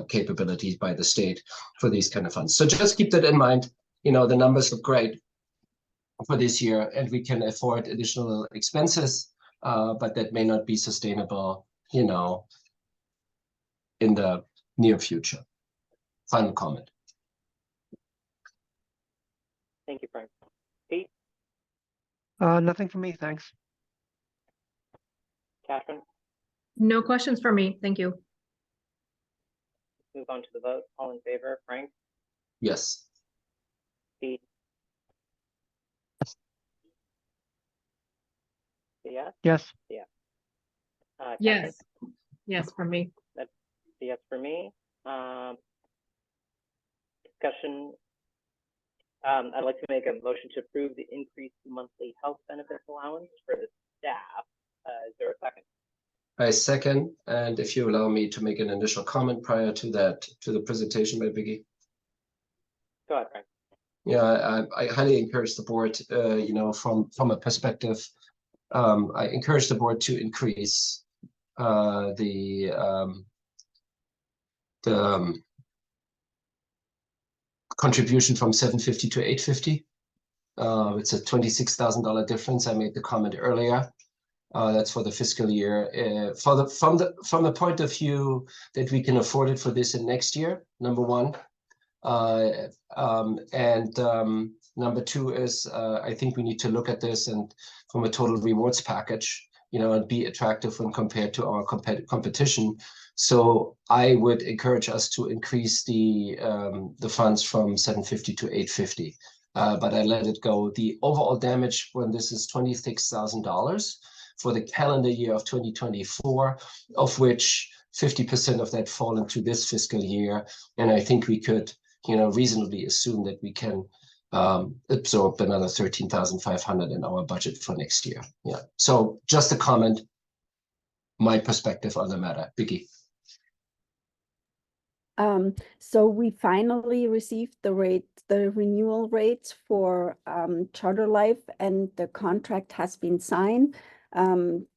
capabilities by the state for these kind of funds. So just keep that in mind. The numbers look great for this year, and we can afford additional expenses, but that may not be sustainable, in the near future. Final comment. Thank you, Frank. Pete? Nothing for me, thanks. Catherine? No questions for me, thank you. Move on to the vote. All in favor, Frank? Yes. Pete? Yes? Yes. Yeah. Yes. Yes, for me. That's a yes for me. Discussion. I'd like to make a motion to approve the increased monthly health benefits allowance for the staff. Is there a second? I second, and if you allow me to make an initial comment prior to that, to the presentation by Biggie. Go ahead, Frank. Yeah, I highly encourage the board, from a perspective, I encourage the board to increase the contribution from $750 to $850. It's a $26,000 difference. I made the comment earlier. That's for the fiscal year. From the point of view that we can afford it for this and next year, number one. Number two is I think we need to look at this and from a total rewards package and be attractive when compared to our competition. So I would encourage us to increase the funds from 750 to 850. But I let it go. The overall damage when this is $26,000 for the calendar year of 2024, of which 50% of that fall into this fiscal year. And I think we could, reasonably assume that we can absorb another 13,500 in our budget for next year. Yeah. So just a comment, my perspective on the matter. Vicky. So we finally received the renewal rates for Charter Life, and the contract has been signed.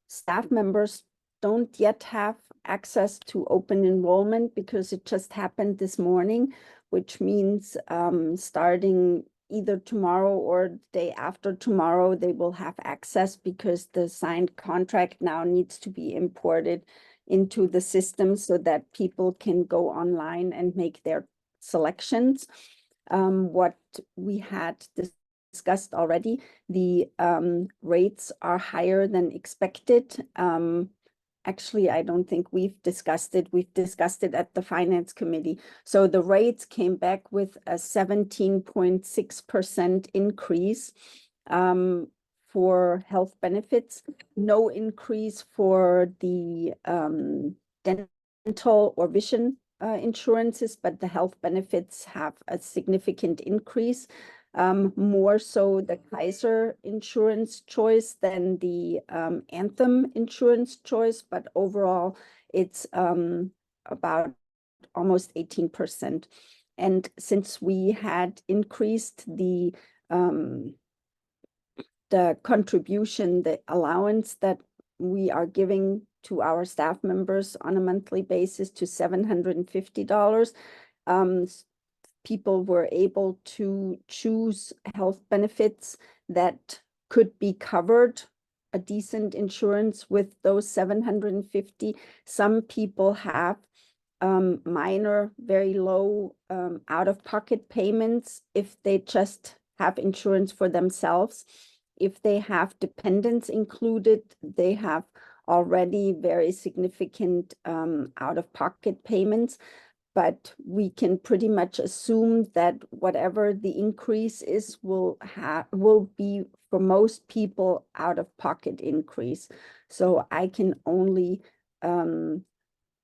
Staff members don't yet have access to open enrollment because it just happened this morning, which means starting either tomorrow or the day after tomorrow, they will have access because the signed contract now needs to be imported into the system so that people can go online and make their selections. What we had discussed already, the rates are higher than expected. Actually, I don't think we've discussed it. We've discussed it at the Finance Committee. So the rates came back with a 17.6% increase for health benefits, no increase for the dental or vision insurances, but the health benefits have a significant increase. More so the Kaiser insurance choice than the Anthem insurance choice, but overall it's about almost 18%. And since we had increased the contribution, the allowance that we are giving to our staff members on a monthly basis to $750, people were able to choose health benefits that could be covered, a decent insurance with those $750. Some people have minor, very low out-of-pocket payments if they just have insurance for themselves. If they have dependents included, they have already very significant out-of-pocket payments. But we can pretty much assume that whatever the increase is will be for most people out-of-pocket increase. So I can only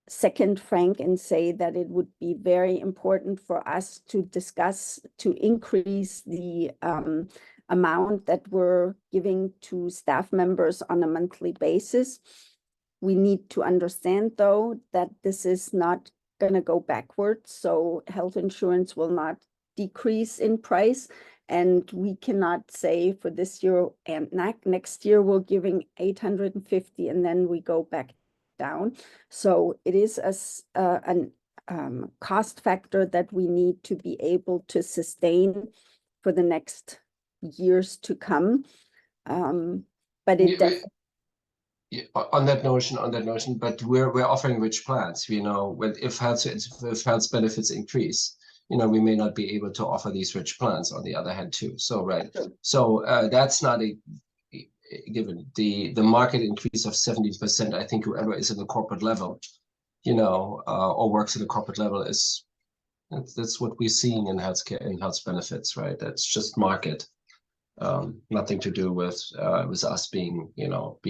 second Frank and say that it would be very important for us to discuss to increase the amount that we're giving to staff members on a monthly basis. We need to understand, though, that this is not going to go backwards. So health insurance will not decrease in price. And we cannot say for this year and next year, we're giving $850 and then we go back down. So it is a cost factor that we need to be able to sustain for the next years to come. But it does. Yeah, on that notion, but we're offering rich plans. If health benefits increase, we may not be able to offer these rich plans on the other hand too. So right, so that's not a given. The market increase of 70%. I think whoever is in the corporate level, or works in the corporate level that's what we're seeing in healthcare and health benefits, right? That's just market. Nothing to do with us being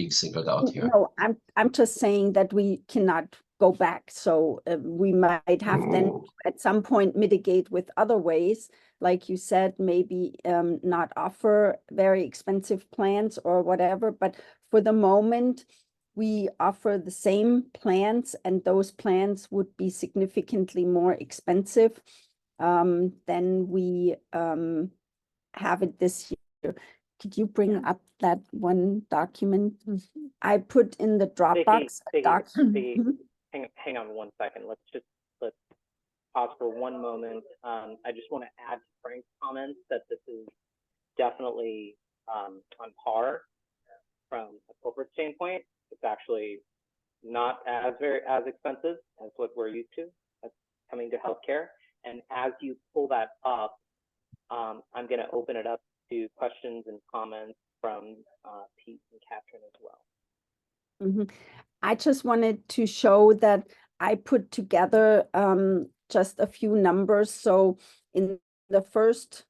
singled out here. No, I'm just saying that we cannot go back. So we might have then at some point mitigate with other ways, like you said, maybe not offer very expensive plans or whatever. But for the moment, we offer the same plans, and those plans would be significantly more expensive than we have it this year. Could you bring up that one document? I put in the Dropbox document. Hang on 1 second. Let's pause for one moment. I just want to add to Frank's comments that this is definitely on par from a corporate standpoint. It's actually not as expensive as what we're used to coming to healthcare. And as you pull that up, I'm going to open it up to questions and comments from Pete and Catherine as well. Mhm. I just wanted to show that I put together just a few numbers. So in the first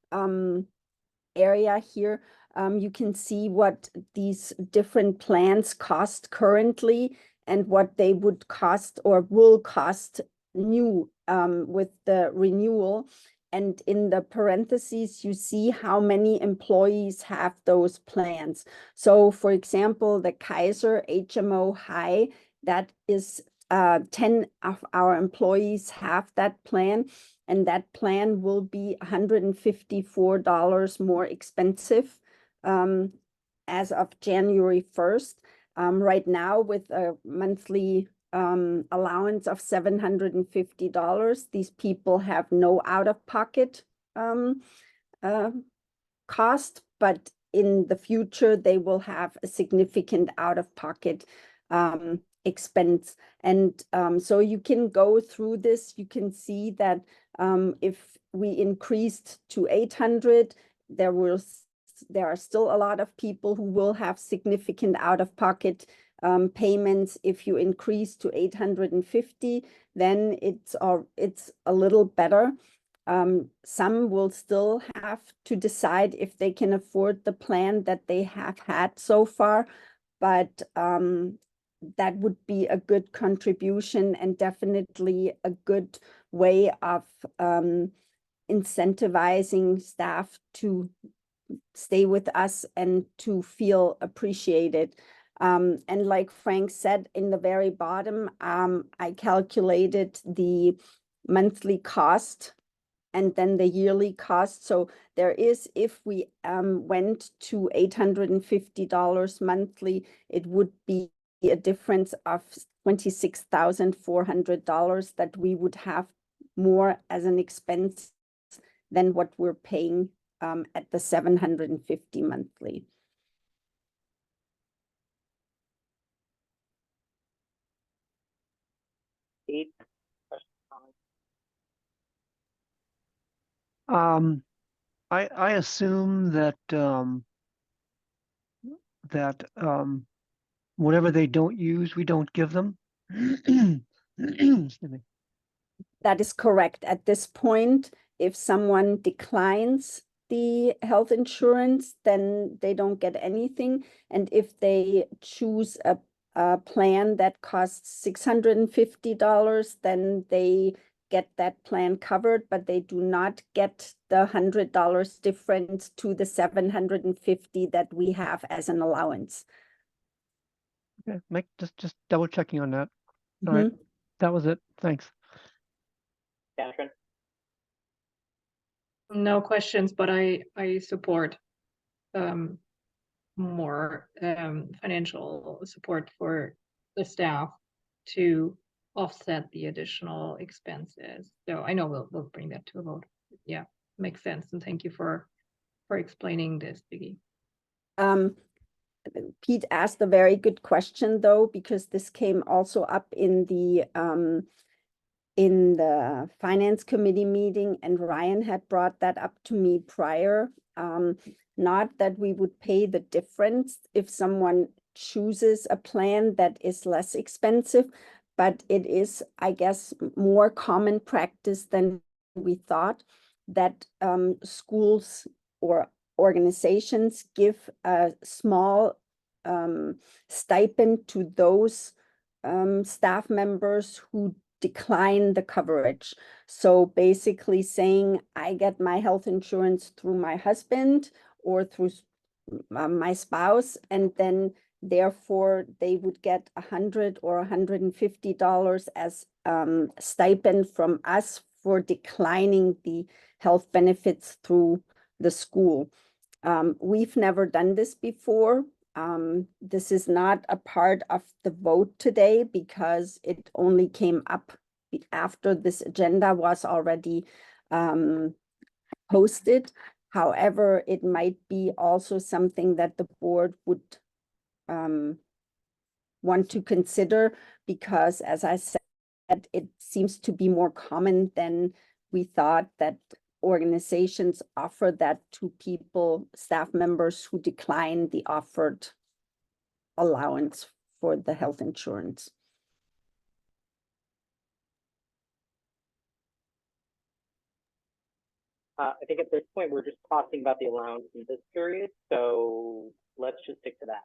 area here, you can see what these different plans cost currently and what they would cost or will cost new with the renewal. And in the parentheses, you see how many employees have those plans. So for example, the Kaiser HMO High, that is 10 of our employees have that plan, and that plan will be $154 more expensive as of January 1st. Right now, with a monthly allowance of $750, these people have no out-of-pocket cost, but in the future, they will have a significant out-of-pocket expense. And so you can go through this. You can see that if we increased to 800, there are still a lot of people who will have significant out-of-pocket payments. If you increase to 850, then it's a little better. Some will still have to decide if they can afford the plan that they have had so far, but that would be a good contribution and definitely a good way of incentivizing staff to stay with us and to feel appreciated. And like Frank said, in the very bottom, I calculated the monthly cost and then the yearly cost. So there is, if we went to $850 monthly, it would be a difference of $26,400 that we would have more as an expense than what we're paying at the $750 monthly. Pete? I assume that whatever they don't use, we don't give them. Excuse me. That is correct. At this point, if someone declines the health insurance, then they don't get anything. And if they choose a plan that costs $650, then they get that plan covered, but they do not get the $100 difference to the $750 that we have as an allowance. Okay, just double checking on that. All right, that was it. Thanks. Catherine? No questions, but I support more financial support for the staff to offset the additional expenses. So I know we'll bring that to a vote. Yeah, makes sense. And thank you for explaining this, Biggie. Pete asked a very good question though, because this came also up in the finance committee meeting, and Ryan had brought that up to me prior. Not that we would pay the difference if someone chooses a plan that is less expensive, but it is, I guess, more common practice than we thought that schools or organizations give a small stipend to those staff members who decline the coverage. So basically saying, I get my health insurance through my husband or through my spouse, and then therefore they would get $100 or $150 as stipend from us for declining the health benefits through the school. We've never done this before. This is not a part of the vote today because it only came up after this agenda was already posted. However, it might be also something that the board would want to consider because, as I said, it seems to be more common than we thought that organizations offer that to people, staff members who decline the offered allowance for the health insurance. I think at this point, we're just talking about the allowance in this period, so let's just stick to that.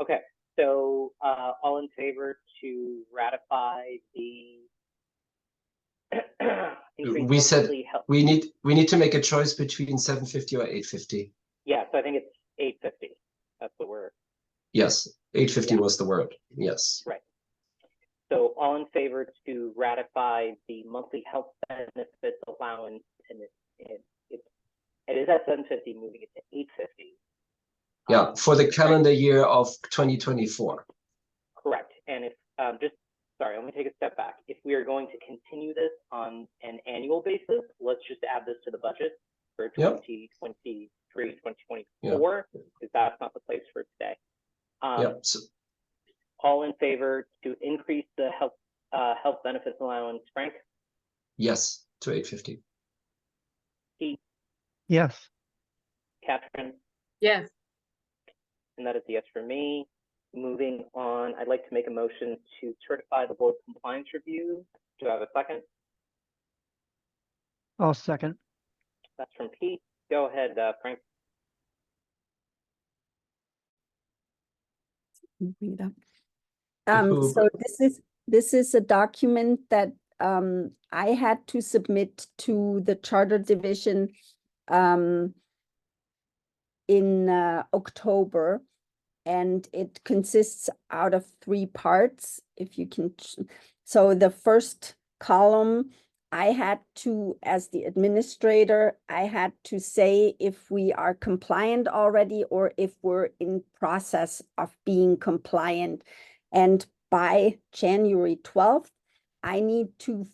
Okay, so all in favor to ratify the increased We said monthly health? we need to make a choice between 750 or 850. Yeah, so I think it's 850. That's the word. Yes, 850 Yeah. was the word. Yes. Right. So all in favor to ratify the monthly health benefits allowance, and it is at 750, moving it to 850. Yeah, for the Frank- calendar year of 2024. Correct. And if sorry, let me take a step back. If we are going to continue this on an annual basis, let's just add this to the budget for Yep. 2023, 2024, because that's not the place for today. Yeah. So, All in favor to increase the health benefits allowance, Frank? yes, to 850. Pete? Yes. Catherine? Yes. And that is a yes for me. Moving on, I'd like to make a motion to certify the board compliance review. Do I have a second? I'll second. That's from Pete. Go ahead, Frank. Bring it up. Who- So this is a document that I had to submit to the Charter Division in October, and it consists out of 3 parts. If you can, so the first column, I had to, as the administrator, I had to say if we are compliant already or if we're in process of being compliant. And by January 12th, I need to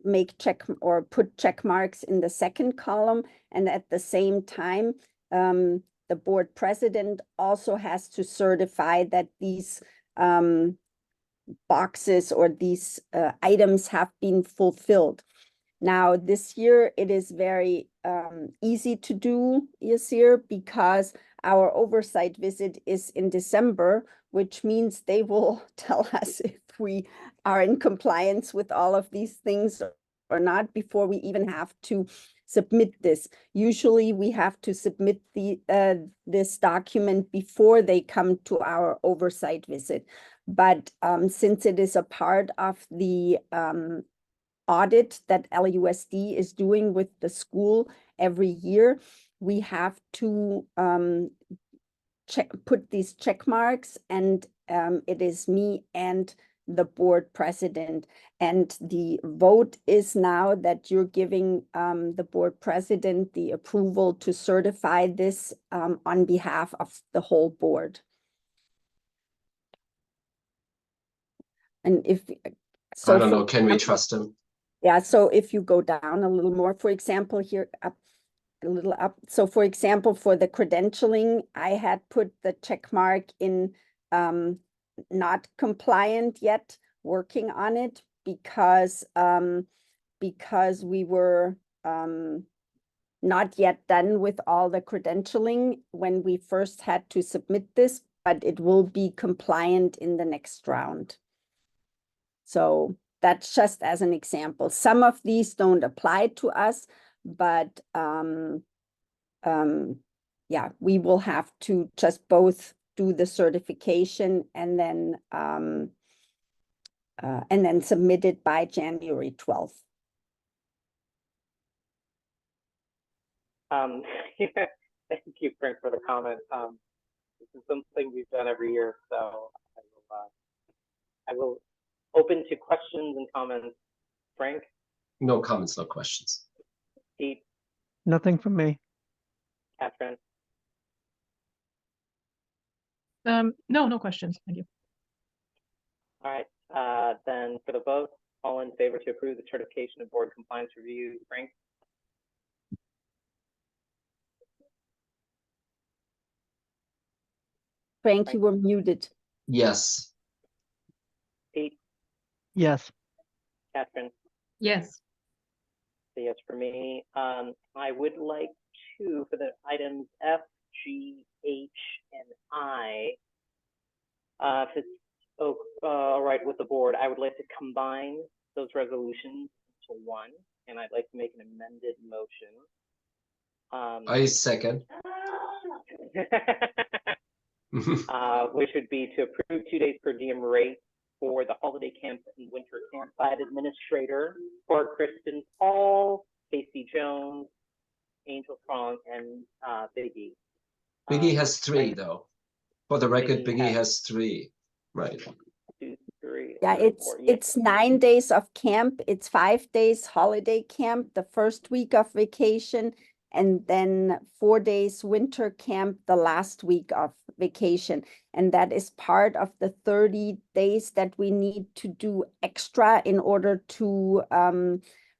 make check or put check marks in the second column. And at the same time, the board president also has to certify that these boxes or these items have been fulfilled. Now, this year, it is very easy to do, Yasir, because our oversight visit is in December, which means they will tell us if we are in compliance with all of these things or not before we even have to submit this. Usually, we have to submit this document before they come to our oversight visit. But since it is a part of the audit that LUSD is doing with the school every year, we have to put these check marks, and it is me and the board president. And the vote is now that you're giving the board president the approval to certify this on behalf of the whole board. And if so, I don't know, can we trust him? Yeah, so if you go down a little more, for example, here up a little up. So for example, for the credentialing, I had put the check mark in not compliant yet, working on it because we were not yet done with all the credentialing when we first had to submit this, but it will be compliant in the next round. So that's just as an example. Some of these don't apply to us, but yeah, we will have to just both do the certification and then submit it by January 12th. Yeah, thank you, Frank, for the comment. This is something we've done every year, so I will open to questions and comments. Frank? No comments, no questions. Pete? Nothing from me. Catherine? No questions. Thank you. All right, then for the vote, all in favor to approve the certification of board compliance review, Frank? Frank, you were muted. Yes. Pete? Yes. Catherine? Yes. Yes for me. I would like to, for the items F, G, H, and I. If it's all right with the board, I would like to combine those resolutions into one, and I'd like to make an amended motion. I second. Which would be to approve 2 days per diem rate for the holiday camp and winter campsite administrator for Kristen Paul, Casey Jones, Angel Strong, and Biggie. Biggie has 3 though. For the record, Biggie Biggie has 3. Right. 2, 3. Yeah, 4. it's 9 days of camp. It's 5 days holiday camp, the first week of vacation, and then 4 days winter camp, the last week of vacation. And that is part of the 30 days that we need to do extra in order to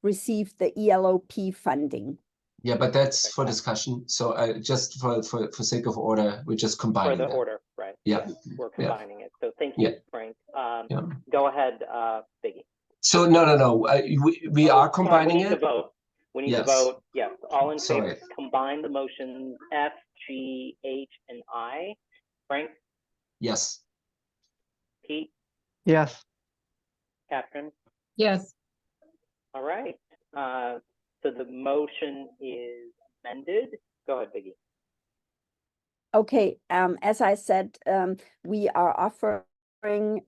receive the ELOP funding. Yeah, but that's for discussion. So just for sake of order, we're just combining For the that. order, right? Yeah. We're combining it. So thank you, Yeah. Frank. Yeah. Go ahead, Biggie. So no. We are Sorry, combining we need it. to vote. We need to Yes. vote. Yes, all in Sorry. favor. Combine the motions F, G, H, and I. Frank, Yes. Pete, Yes. Catherine. Yes. All right. So the motion is amended. Go ahead, Biggie. Okay, as I said, we are offering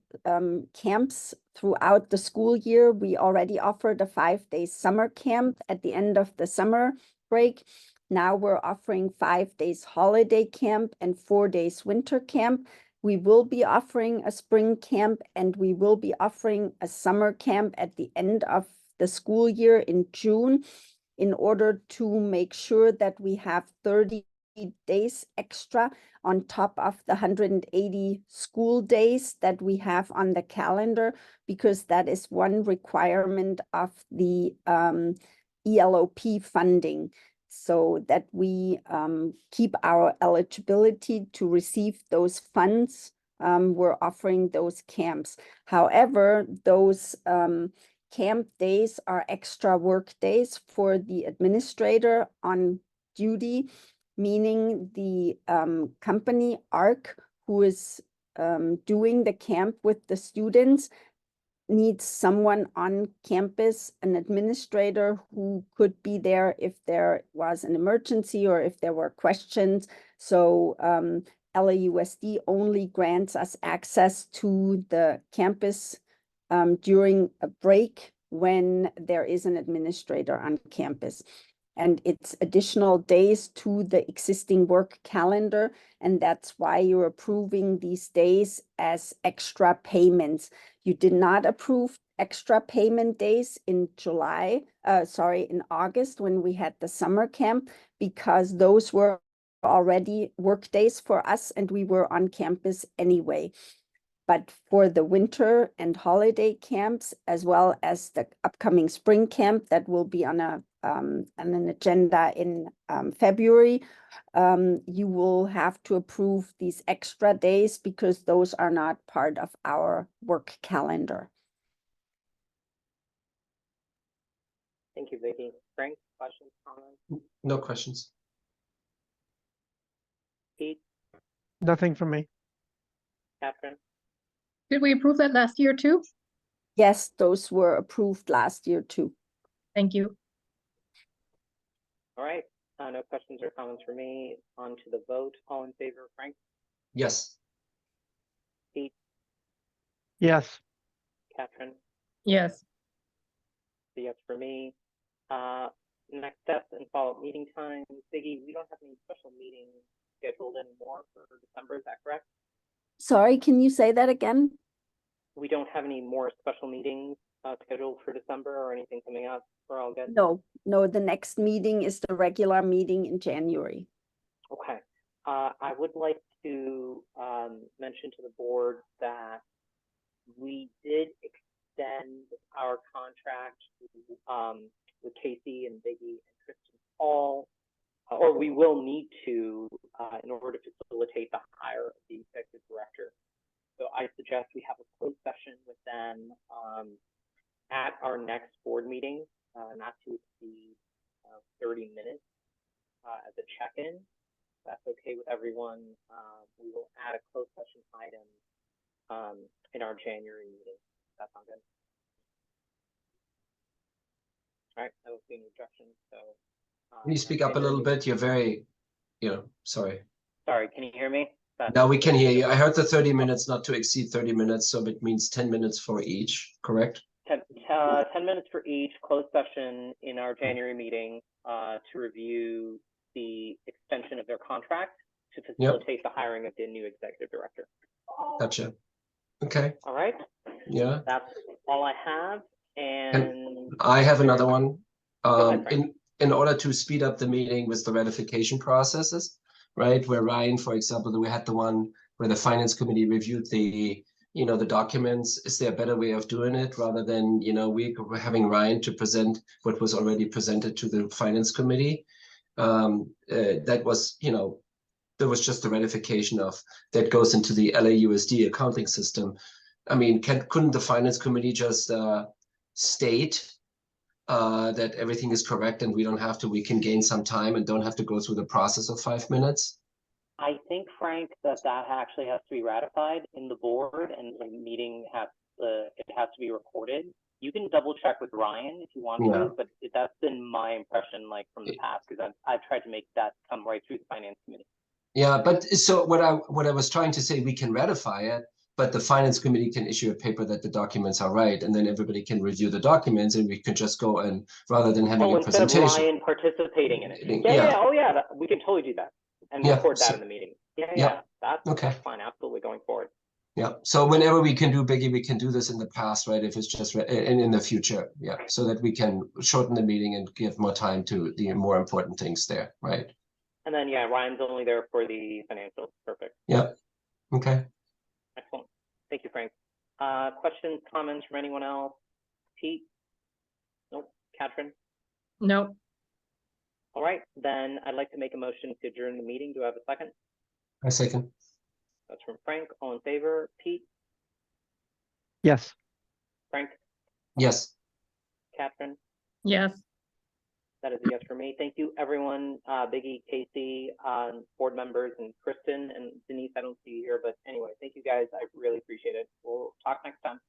camps throughout the school year. We already offered a 5-day summer camp at the end of the summer break. Now we're offering 5 days holiday camp and 4 days winter camp. We will be offering a spring camp and we will be offering a summer camp at the end of the school year in June, in order to make sure that we have 30 days extra on top of the 180 school days that we have on the calendar, because that is one requirement of the ELOP funding, so that we keep our eligibility to receive those funds. We're offering those camps. However, those camp days are extra work days for the administrator on duty, meaning the company ARC, who is doing the camp with the students, needs someone on campus, an administrator who could be there if there was an emergency or if there were questions. So LAUSD only grants us access to the campus during a break when there is an administrator on campus. And it's additional days to the existing work calendar. And that's why you're approving these days as extra payments. You did not approve extra payment days in in August when we had the summer camp, because those were already work days for us and we were on campus anyway. But for the winter and holiday camps, as well as the upcoming spring camp that will be on an agenda in February, you will have to approve these extra days because those are not part of our work calendar. Thank you, Vicky. Frank, questions, comments? No questions. Pete, Nothing from me. Catherine? Did we approve that last year too? Yes, those were approved last year too. Thank you. All right. No questions or comments for me. On to the vote. All in favor, Frank? Yes. Pete, Yes. Catherine? Yes. Yes for me. Next steps and follow-up meeting times. Biggie, we don't have any special meetings scheduled anymore for December, is that correct? Sorry, can you say that again? We don't have any more special meetings scheduled for December or anything coming up. We're all good? No, the next meeting is the regular meeting in January. Okay. I would like to mention to the board that we did extend our contract with Casey and Biggie and Kristen Paul, or we will need to in order to facilitate the hire of the executive director. So I suggest we have a closed session with them at our next board meeting, not to exceed 30 minutes as a check-in. that's okay with everyone, we will add a closed session item in our January meeting. That sounds good. All right, I don't see any objections, so. Can you speak up a little bit? You're very, sorry. Sorry, can you hear me? Now we can hear you. I heard the 30 minutes, not to exceed 30 minutes, so it means 10 minutes for each, correct? 10 minutes for each closed session in our January meeting to review the extension of their contract to facilitate the hiring of the new executive director. Gotcha. Okay. All right. Yeah. That's all I have. And I have another one. Go ahead, Frank. In order to speed up the meeting with the ratification processes, right? Where Ryan, for example, we had the one where the finance committee reviewed the documents. Is there a better way of doing it rather than, we're having Ryan to present what was already presented to the finance committee? That was, there was just the ratification of that goes into the LAUSD accounting system. I mean, couldn't the finance committee just state that everything is correct and we can gain some time and don't have to go through the process of 5 minutes? I think, Frank, that actually has to be ratified in the board, and the meeting has to be recorded. You can double check with Ryan if you want to, but that's been my impression, like from the past, because I've tried to make that come right through the finance committee. Yeah, but so what I was trying to say, we can ratify it, but the finance committee can issue a paper that the documents are right, and then everybody can review the documents, and we can just go and rather than having a instead presentation. of Ryan participating in it. We can totally do that and record that in the meeting. That's fine. Absolutely, going forward. Yeah. So whenever we can do, Biggie, we can do this in the past, right? If it's just in the future, so that we can shorten the meeting and give more time to the more important things there, right? And then Ryan's only there for the financials. Perfect. Yeah. Okay. Excellent. Thank you, Frank. Questions, comments from anyone else? Pete? Nope. Katrin? No. All right, then I'd like to make a motion to adjourn the meeting. Do I have a second? I second. That's from Frank. All in favor? Pete? Yes. Frank? Yes. Katrin? Yes. That is a yes for me. Thank you, everyone. Biggie, Casey, board members, and Kristen and Denise. I don't see you here, but anyway, thank you guys. I really appreciate it. We'll talk next time.